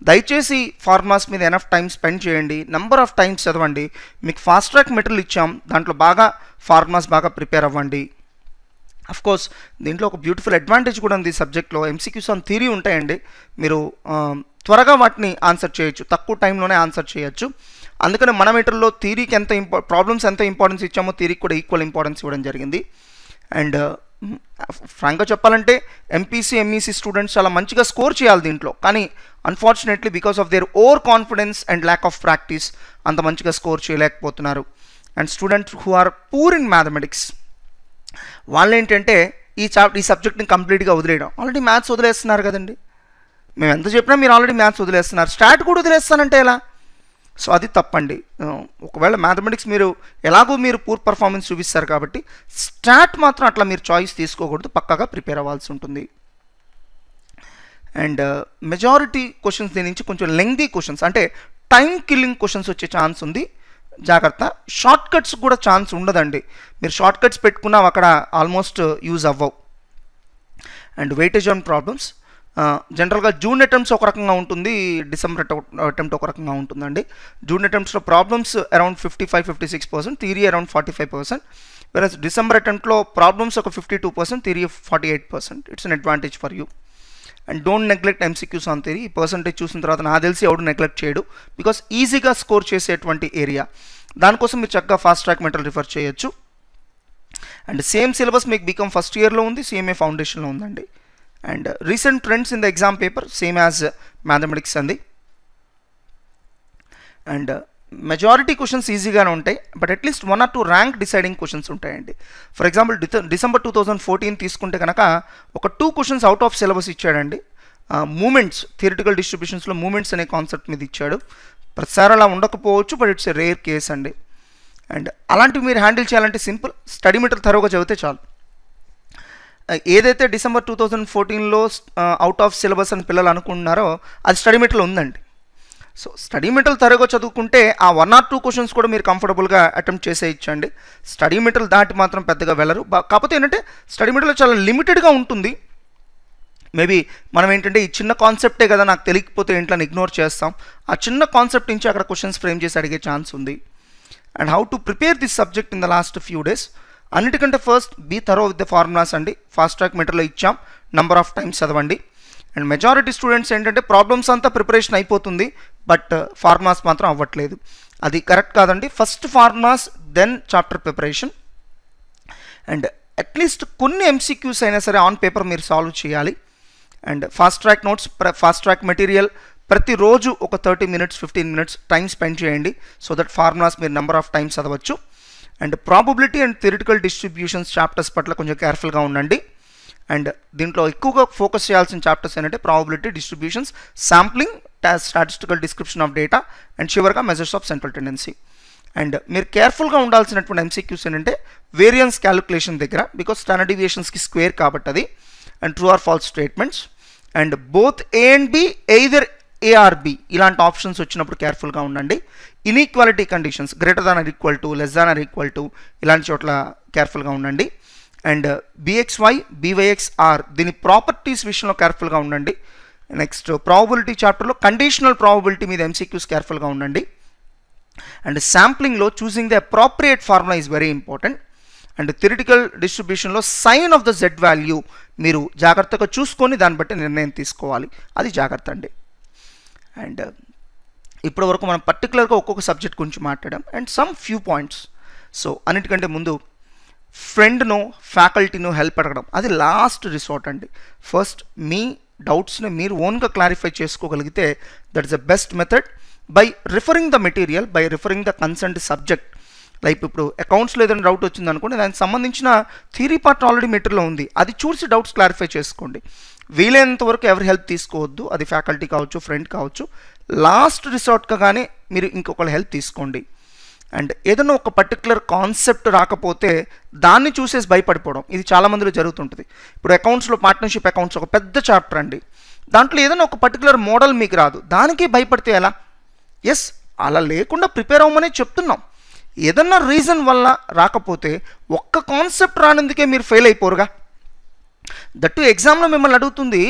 దయచేసి ఫార్ములాస్ మీద ఎనఫ్ టైం స్పెండ్ చేయండి, నెంబర్ ఆఫ్ టైమ్స్ చదవండి. మీకు ఫాస్ట్ ట్రాక్ మెటీరియల్ ఇచ్చాం, దాంట్లో బాగా ఫార్ములాస్ బాగా ప్రిపేర్ అవ్వండి. అఫ్ కోర్స్ దీంట్లో ఒక బ్యూటిఫుల్ అడ్వాంటేజ్ కూడా ఉంది. సబ్జెక్ట్లో ఎంసీక్యూస్ ఆన్ థియరీ ఉంటాయండి, మీరు త్వరగా వాటిని ఆన్సర్ చేయొచ్చు, తక్కువ టైంలోనే ఆన్సర్ చేయొచ్చు. అందుకని మన మెటీరియల్లో థియరీకి ఎంత ప్రాబ్లమ్స్ ఎంత ఇంపార్టెన్స్ ఇచ్చామో థియరీకి కూడా ఈక్వల్ ఇంపార్టెన్స్ ఇవ్వడం జరిగింది. అండ్ ఫ్రాంక్గా చెప్పాలంటే ఎంపీసీ ఎంఈసీ స్టూడెంట్స్ చాలా మంచిగా స్కోర్ చేయాలి దీంట్లో, కానీ unfortunately because of their over confidence and lack of practice అంత మంచిగా స్కోర్ చేయలేకపోతున్నారు. And students who are poor in mathematics వాళ్ళు ఏంటంటే ఈ సబ్జెక్ట్ని కంప్లీట్గా వదిలేయడం. ఆల్రెడీ మ్యాథ్స్ వదిలేస్తున్నారు కదండి, మేము ఎంత చెప్పినా మీరు ఆల్రెడీ మ్యాథ్స్ వదిలేస్తున్నారు, స్టాట్ కూడా వదిలేస్తానంటే ఎలా? సో అది తప్పండి. ఒకవేళ మ్యాథమెటిక్స్ ఎలాగో మీరు పూర్ పర్ఫార్మెన్స్ చూపిస్తారు కాబట్టి స్టాట్ మాత్రం అట్లా మీరు చాయిస్ తీసుకోకూడదు, పక్కాగా ప్రిపేర్ అవ్వాల్సి ఉంటుంది. అండ్ మెజారిటీ క్వశ్చన్స్ దీని నుంచి కొంచెం లెంగ్దీ క్వశ్చన్స్, అంటే టైం కిల్లింగ్ క్వశ్చన్స్ వచ్చే ఛాన్స్ ఉంది, జాగ్రత్త. షార్ట్ కట్స్ కూడా ఛాన్స్ ఉండదండి, మీరు షార్ట్ కట్స్ పెట్టుకున్నా అక్కడ ఆల్మోస్ట్ యూజ్ అవ్వవు. అండ్ వెయిటేజ్ ఆన్ ప్రాబ్లమ్స్, జనరల్గా జూన్ అటెంప్ట్స్ ఒక రకంగా ఉంటుంది, డిసెంబర్ అటెంప్ట్ ఒక రకంగా ఉంటుందండి. జూన్ అటెంప్ట్స్లో problems around 55-56%, theory around 45%, versus December అటెంప్ట్లో ప్రాబ్లమ్స్ ఒక 52%, theory 48%. It's an advantage for you. And don't neglect MCQs on theory. ఈ పర్సంటేజ్ చూసిన తర్వాత నాకు తెలిసి ఎవడు నెగ్లెక్ట్ చేయడు, బికాస్ ఈజీగా స్కోర్ చేసేటువంటి ఏరియా. దానికోసం మీరు చక్కగా ఫాస్ట్ ట్రాక్ మెటీరియల్ రిఫర్ చేయొచ్చు. అండ్ సేమ్ సిలబస్ మీకు బీకామ్ ఫస్ట్ ఇయర్లో ఉంది, సిఎంఏ ఫౌండేషన్లో ఉందండి. And recent trends in the exam paper same as mathematics అండి. అండ్ మెజారిటీ క్వశ్చన్స్ ఈజీగానే ఉంటాయి, but at least 1 or 2 rank deciding questions ఉంటాయండి. ఫర్ ఎగ్జాంపుల్ డిసెంబర్ 2014 తీసుకుంటే కనుక ఒక 2 క్వశ్చన్స్ అవుట్ ఆఫ్ సిలబస్ ఇచ్చాడండి. మూమెంట్స్, థియరిటికల్ డిస్ట్రిబ్యూషన్స్లో మూమెంట్స్ అనే కాన్సెప్ట్ మీద ఇచ్చాడు. ప్రతిసారి అలా ఉండకపోవచ్చు, but it's a rare case అండి. అండ్ అలాంటివి మీరు హ్యాండిల్ చేయాలంటే సింపుల్, స్టడీ మెటీరియల్ థరోగా చదివితే చాలు. ఏదైతే డిసెంబర్ 2014లో అవుట్ ఆఫ్ సిలబస్ అని పిల్లలు అనుకుంటున్నారో అది స్టడీ మెటీరియల్ ఉందండి. సో స్టడీ మెటీరియల్ త్వరగా చదువుకుంటే ఆ 1 or 2 క్వశ్చన్స్ కూడా మీరు కంఫర్టబుల్గా అటెంప్ట్ చేసేయచ్చండి. స్టడీ మెటీరియల్ దాటి మాత్రం పెద్దగా వెళ్ళరు. కాకపోతే ఏంటంటే స్టడీ మెటీరియల్ చాలా లిమిటెడ్గా ఉంటుంది. మేబీ మనం ఏంటంటే ఈ చిన్న కాన్సెప్టే కదా నాకు తెలియకపోతే ఏంట్లో ఇగ్నోర్ చేస్తాం, ఆ చిన్న కాన్సెప్ట్ నుంచి అక్కడ క్వశ్చన్స్ ఫ్రేమ్ చేసి అడిగే ఛాన్స్ ఉంది. And how to prepare this subject in the last few days, అన్నిటికంటే first be thorough with the formulas అండి. ఫాస్ట్ ట్రాక్ మెటీరియల్ ఇచ్చాం, నెంబర్ ఆఫ్ టైమ్స్ చదవండి. అండ్ మెజారిటీ స్టూడెంట్స్ ఏంటంటే ప్రాబ్లమ్స్ అంతా ప్రిపరేషన్ అయిపోతుంది, బట్ ఫార్ములాస్ మాత్రం అవ్వట్లేదు. అది కరెక్ట్ కాదండి. First formulas, then chapter preparation. And at least కొన్ని ఎంసీక్యూస్ అయినా సరే ఆన్ పేపర్ మీరు సాల్వ్ చేయాలి. And fast track notes, fast track material, ప్రతిరోజు ఒక 30 minutes 15 minutes టైం స్పెండ్ చేయండి. సో దట్ ఫార్ములాస్ మీరు నెంబర్ ఆఫ్ టైమ్స్ చదవచ్చు. And probability and theoretical distributions chapters పట్ల కొంచెం కేర్ఫుల్గా ఉండండి. అండ్ దీంట్లో ఎక్కువగా ఫోకస్ చేయాల్సిన చాప్టర్స్ ఏంటంటే probability, distributions, sampling, statistical description of data and చివరిగా measures of central tendency. And మీరు కేర్ఫుల్గా ఉండాల్సినటువంటి ఎంసీక్యూస్ ఏంటంటే వేరియన్స్ క్యాలిక్యులేషన్ దగ్గర, బికాస్ స్టాండర్డ్ డీవియేషన్స్కి స్క్వేర్ కాబట్టి అది, and true or false statements, and both A and B either A or B ఇలాంటి ఆప్షన్స్ వచ్చినప్పుడు కేర్ఫుల్గా ఉండండి. Inequality conditions greater than or equal to, less than or equal to ఇలాంటి చోట్ల కేర్ఫుల్గా ఉండండి. అండ్ బిఎక్స్వై బివైఎక్స్ఆర్ దీని ప్రాపర్టీస్ విషయంలో కేర్ఫుల్గా ఉండండి. నెక్స్ట్ ప్రాబబిలిటీ చాప్టర్లో కండిషనల్ ప్రాబబిలిటీ మీద ఎంసీక్యూస్ కేర్ఫుల్గా ఉండండి. అండ్ శాంప్లింగ్లో choosing the appropriate formula is very important. And theoretical డిస్ట్రిబ్యూషన్లో sign of the Z value మీరు జాగ్రత్తగా చూసుకొని దాన్ని బట్టి నిర్ణయం తీసుకోవాలి, అది జాగ్రత్త అండి. అండ్ ఇప్పటి వరకు మనం పర్టికులర్గా ఒక్కొక్క సబ్జెక్ట్ గురించి మాట్లాడాం and some few points. So అన్నిటికంటే ముందు ఫ్రెండ్ను, ఫ్యాకల్టీను హెల్ప్ అడగడం అది లాస్ట్ రిసార్ట్ అండి. ఫస్ట్ మీ డౌట్స్ని మీరు ఓన్గా క్లారిఫై చేసుకోగలిగితే that is the best method by referring the material, by referring the concerned subject. Like ఇప్పుడు అకౌంట్స్లో ఏదైనా డౌట్ వచ్చింది అనుకోండి, దానికి సంబంధించిన థియరీ పార్ట్ ఆల్రెడీ మెటీరియల్లో ఉంది, అది చూసి డౌట్స్ క్లారిఫై చేసుకోండి. వీలైనంత వరకు ఎవరి హెల్ప్ తీసుకోవద్దు, అది ఫ్యాకల్టీ కావచ్చు, ఫ్రెండ్ కావచ్చు. లాస్ట్ రిసార్ట్గా కానీ మీరు ఇంకొకళ్ళ హెల్ప్ తీసుకోండి. అండ్ ఏదైనా ఒక పర్టికులర్ కాన్సెప్ట్ రాకపోతే దాన్ని చూసేసి భయపడిపోవడం ఇది చాలామందిలో జరుగుతుంటుంది. ఇప్పుడు అకౌంట్స్లో పార్ట్నర్షిప్ అకౌంట్స్ ఒక పెద్ద చాప్టర్ అండి, దాంట్లో ఏదైనా ఒక పర్టికులర్ మోడల్ మీకు రాదు, దానికి భయపడితే ఎలా? ఎస్, అలా లేకుండా ప్రిపేర్ అవ్వమనే చెప్తున్నాం. ఏదన్నా రీజన్ వల్ల రాకపోతే ఒక్క కాన్సెప్ట్ రానందుకే మీరు ఫెయిల్ అయిపోరుగా. దట్టు ఎగ్జామ్లో మిమ్మల్ని అడుగుతుంది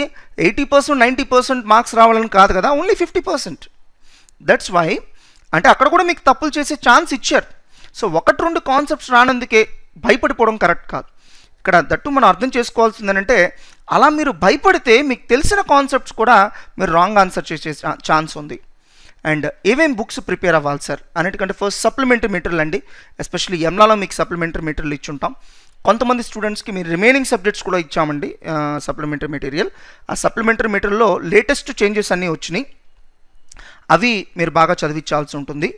80% 90% మార్క్స్ రావాలని కాదు కదా, ఓన్లీ 50%. దట్స్ వై అంటే అక్కడ కూడా మీకు తప్పులు చేసే ఛాన్స్ ఇచ్చారు. సో 1-2 కాన్సెప్ట్స్ రానందుకే భయపడిపోవడం కరెక్ట్ కాదు. ఇక్కడ దట్టు మనం అర్థం చేసుకోవాల్సింది ఏంటంటే అలా మీరు భయపడితే మీకు తెలిసిన కాన్సెప్ట్స్ కూడా మీరు రాంగ్ ఆన్సర్ చేసే ఛాన్స్ ఉంది. అండ్ ఏమేమి బుక్స్ ప్రిపేర్ అవ్వాలి సార్ అన్నిటికంటే ఫస్ట్ సప్లిమెంటరీ మెటీరియల్ అండి. ఎస్పెషల్లీ ఎంలాలో మీకు సప్లిమెంటరీ మెటీరియల్ ఇచ్చుంటాం. కొంతమంది స్టూడెంట్స్కి మీరు రిమైనింగ్ సబ్జెక్ట్స్ కూడా ఇచ్చామండి సప్లిమెంటరీ మెటీరియల్. ఆ సప్లిమెంటరీ మెటీరియల్లో లేటెస్ట్ చేంజెస్ అన్నీ వచ్చినాయి, అవి మీరు బాగా చదివించాల్సి ఉంటుంది.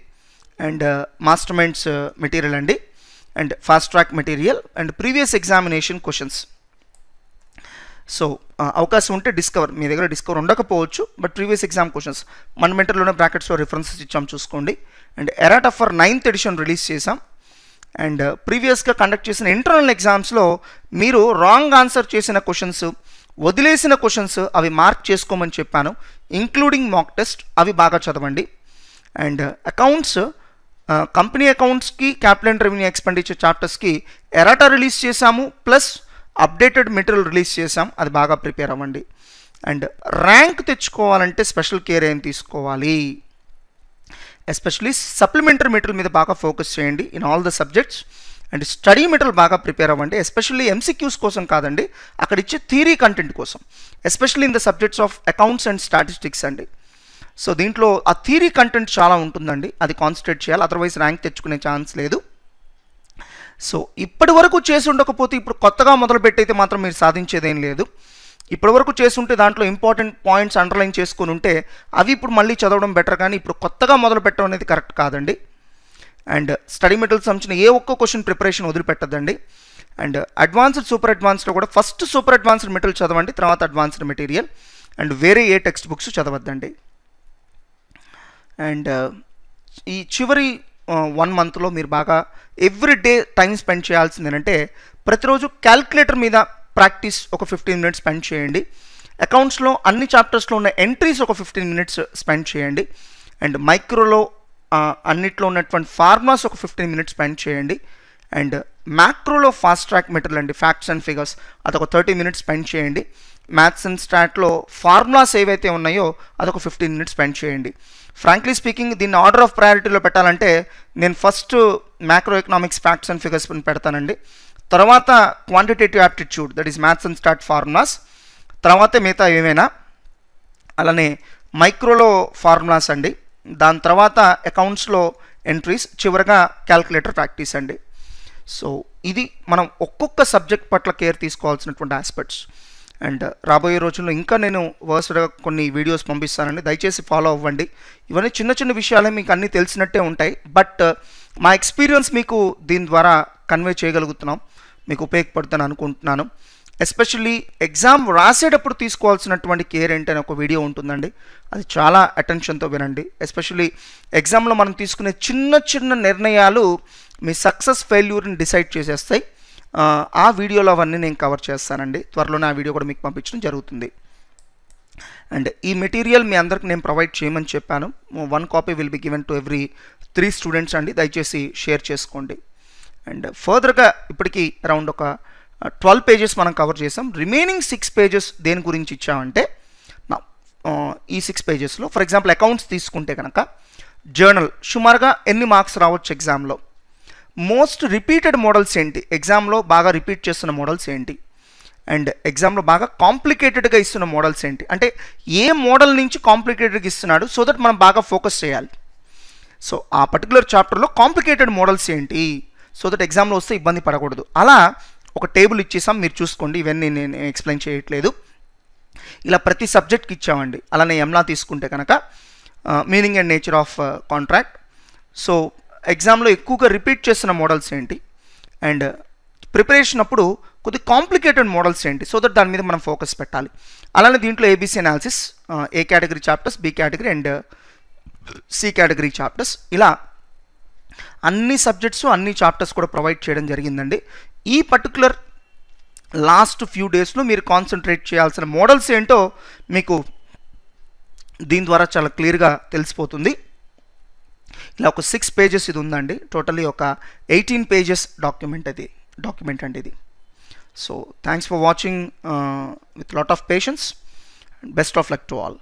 అండ్ మాస్టర్ మైండ్స్ మెటీరియల్ అండి, and fast track material, and previous examination questions. So అవకాశం ఉంటే డిస్కవర్, మీ దగ్గర డిస్కవర్ ఉండకపోవచ్చు, బట్ ప్రీవియస్ ఎగ్జామ్ క్వశ్చన్స్ మండమెంటర్లోనే బ్రాకెట్స్లో రిఫరెన్సెస్ ఇచ్చాం చూసుకోండి. And errata for 9th edition release చేసాం. అండ్ ప్రీవియస్గా కండక్ట్ చేసిన ఇంటర్నల్ ఎగ్జామ్స్లో మీరు రాంగ్ ఆన్సర్ చేసిన క్వశ్చన్స్, వదిలేసిన క్వశ్చన్స్ అవి మార్క్ చేసుకోమని చెప్పాను, ఇంక్లూడింగ్ మాక్ టెస్ట్, అవి బాగా చదవండి. అండ్ అకౌంట్స్, కంపెనీ అకౌంట్స్కి క్యాపిటల్ అండ్ రెవెన్యూ ఎక్స్పెండిచర్ చాప్టర్స్కి ఎరాటా రిలీజ్ చేశాము, ప్లస్ అప్డేటెడ్ మెటీరియల్ రిలీజ్ చేసాం, అది బాగా ప్రిపేర్ అవ్వండి. అండ్ ర్యాంక్ తెచ్చుకోవాలంటే స్పెషల్ కేర్ ఏం తీసుకోవాలి, ఎస్పెషలీ సప్లిమెంటరీ మెటీరియల్ మీద బాగా ఫోకస్ చేయండి in all the subjects. And study material బాగా ప్రిపేర్ అవ్వండి, ఎస్పెషల్లీ ఎంసీక్యూస్ కోసం కాదండి, అక్కడ ఇచ్చే థియరీ కంటెంట్ కోసం, especially in the subjects of accounts and statistics అండి. సో దీంట్లో ఆ థియరీ కంటెంట్ చాలా ఉంటుందండి, అది కాన్సన్ట్రేట్ చేయాలి, అదర్వైజ్ ర్యాంక్ తెచ్చుకునే ఛాన్స్ లేదు. సో ఇప్పటి వరకు చేసి ఉండకపోతే ఇప్పుడు కొత్తగా మొదలుపెట్టయితే మాత్రం మీరు సాధించేదేం లేదు. ఇప్పటి వరకు చేస్తుంటే దాంట్లో ఇంపార్టెంట్ పాయింట్స్ అండర్లైన్ చేసుకుని ఉంటే అవి ఇప్పుడు మళ్ళీ చదవడం బెటర్, కానీ ఇప్పుడు కొత్తగా మొదలు పెట్టడం అనేది కరెక్ట్ కాదండి. అండ్ స్టడీ మెటీరియల్ సంబంధించిన ఏ ఒక్క క్వశ్చన్ ప్రిపరేషన్ వదిలిపెట్టద్దండి. అండ్ అడ్వాన్స్డ్ సూపర్ అడ్వాన్స్డ్లో కూడా ఫస్ట్ సూపర్ అడ్వాన్స్డ్ మెటీరియల్ చదవండి, తర్వాత అడ్వాన్స్డ్ మెటీరియల్. అండ్ వేరే ఏ టెక్స్ట్ బుక్స్ చదవద్దండి. అండ్ ఈ చివరి 1 monthలో మీరు బాగా ఎవ్రీ డే టైం స్పెండ్ చేయాల్సింది ఏంటంటే ప్రతిరోజు క్యాల్కులేటర్ మీద ప్రాక్టీస్ ఒక 15 minutes స్పెండ్ చేయండి. అకౌంట్స్లో అన్ని చాప్టర్స్లో ఉన్న ఎంట్రీస్ ఒక 15 minutes స్పెండ్ చేయండి. అండ్ మైక్రోలో అన్నిట్లో ఉన్నటువంటి ఫార్ములాస్ ఒక 15 minutes స్పెండ్ చేయండి. అండ్ మ్యాక్రోలో ఫాస్ట్ ట్రాక్ మెటీరియల్ అండి, ఫ్యాక్ట్స్ అండ్ ఫిగర్స్, అదొక 30 minutes స్పెండ్ చేయండి. మ్యాథ్స్ అండ్ స్టాట్లో ఫార్ములాస్ ఏవైతే ఉన్నాయో అదొక 15 minutes స్పెండ్ చేయండి. ఫ్రాంక్లీ స్పీకింగ్ దీన్ని ఆర్డర్ ఆఫ్ ప్రయారిటీలో పెట్టాలంటే నేను first macro economics facts and figures పెడతానండి, తర్వాత quantitative aptitude that is maths and start formulas, తర్వాతే మిగతా ఏమైనా. అలానే మైక్రోలో ఫార్ములాస్ అండి, దాని తర్వాత అకౌంట్స్లో ఎంట్రీస్, చివరిగా క్యాల్కులేటర్ ప్రాక్టీస్ అండి. సో ఇది మనం ఒక్కొక్క సబ్జెక్ట్ పట్ల కేర్ తీసుకోవాల్సినటువంటి ఆస్పెక్ట్స్. అండ్ రాబోయే రోజుల్లో ఇంకా నేను వర్స్డ్గా కొన్ని వీడియోస్ పంపిస్తానండి, దయచేసి ఫాలో అవ్వండి. ఇవన్నీ చిన్న చిన్న విషయాలే, మీకు అన్నీ తెలిసినట్టే ఉంటాయి, బట్ మా ఎక్స్పీరియన్స్ మీకు దీని ద్వారా కన్వే చేయగలుగుతున్నాం, మీకు ఉపయోగపడుతుందని అనుకుంటున్నాను. ఎస్పెషల్లీ ఎగ్జామ్ రాసేటప్పుడు తీసుకోవాల్సినటువంటి కేర్ ఏంటి అని ఒక వీడియో ఉంటుందండి, అది చాలా అటెన్షన్తో వినండి. ఎస్పెషల్లీ ఎగ్జామ్లో మనం తీసుకునే చిన్న చిన్న నిర్ణయాలు మీ సక్సెస్ ఫెయిల్యూర్ని డిసైడ్ చేసేస్తాయి. ఆ వీడియోలో అవన్నీ నేను కవర్ చేస్తానండి, త్వరలోనే ఆ వీడియో కూడా మీకు పంపించడం జరుగుతుంది. అండ్ ఈ మెటీరియల్ మీ అందరికి నేను ప్రొవైడ్ చేయమని చెప్పాను. 1 copy will be given to every 3 students అండి, దయచేసి షేర్ చేసుకోండి. అండ్ ఫర్దర్గా ఇప్పటికీ అరౌండ్ ఒక 12 పేజెస్ మనం కవర్ చేసాం. రిమైనింగ్ 6 పేజెస్ దేని గురించి ఇచ్చామంటే, ఈ 6 పేజెస్లో ఫర్ ఎగ్జాంపుల్ అకౌంట్స్ తీసుకుంటే కనుక జర్నల్ సుమారుగా ఎన్ని మార్క్స్ రావచ్చు ఎగ్జామ్లో, మోస్ట్ రిపీటెడ్ మోడల్స్ ఏంటి, ఎగ్జామ్లో బాగా రిపీట్ చేస్తున్న మోడల్స్ ఏంటి, అండ్ ఎగ్జామ్లో బాగా కాంప్లికేటెడ్గా ఇస్తున్న మోడల్స్ ఏంటి, అంటే ఏ మోడల్ నుంచి కాంప్లికేటెడ్గా ఇస్తున్నాడు, సో దట్ మనం బాగా ఫోకస్ చేయాలి. సో ఆ పర్టికులర్ చాప్టర్లో కాంప్లికేటెడ్ మోడల్స్ ఏంటి, సో దట్ ఎగ్జామ్లో వస్తే ఇబ్బంది పడకూడదు. అలా ఒక టేబుల్ ఇచ్చేసాం, మీరు చూసుకోండి, ఇవన్నీ నేను ఎక్స్ప్లెయిన్ చేయట్లేదు. ఇలా ప్రతి సబ్జెక్ట్కి ఇచ్చామండి. అలానే ఎంలా తీసుకుంటే కనుక meaning and nature of contract. So ఎగ్జామ్లో ఎక్కువగా రిపీట్ చేస్తున్న మోడల్స్ ఏంటి, అండ్ ప్రిపరేషన్ అప్పుడు కొద్ది కాంప్లికేటెడ్ మోడల్స్ ఏంటి, సో దట్ దాని మీద మనం ఫోకస్ పెట్టాలి. అలానే దీంట్లో ABC analysis, A category chapters, B category and C category chapters, ఇలా అన్ని సబ్జెక్ట్స్ అన్ని చాప్టర్స్ కూడా ప్రొవైడ్ చేయడం జరిగిందండి. ఈ పర్టికులర్ లాస్ట్ ఫ్యూ డేస్లో మీరు కాన్సన్ట్రేట్ చేయాల్సిన మోడల్స్ ఏంటో మీకు దీని ద్వారా చాలా క్లియర్గా తెలిసిపోతుంది. ఇలా ఒక 6 పేజెస్ ఇది ఉందండి, టోటలీ ఒక 18 పేజెస్ డాక్యుమెంట్ అండి ఇది. So thanks for watching with lot of patience, best of luck to all.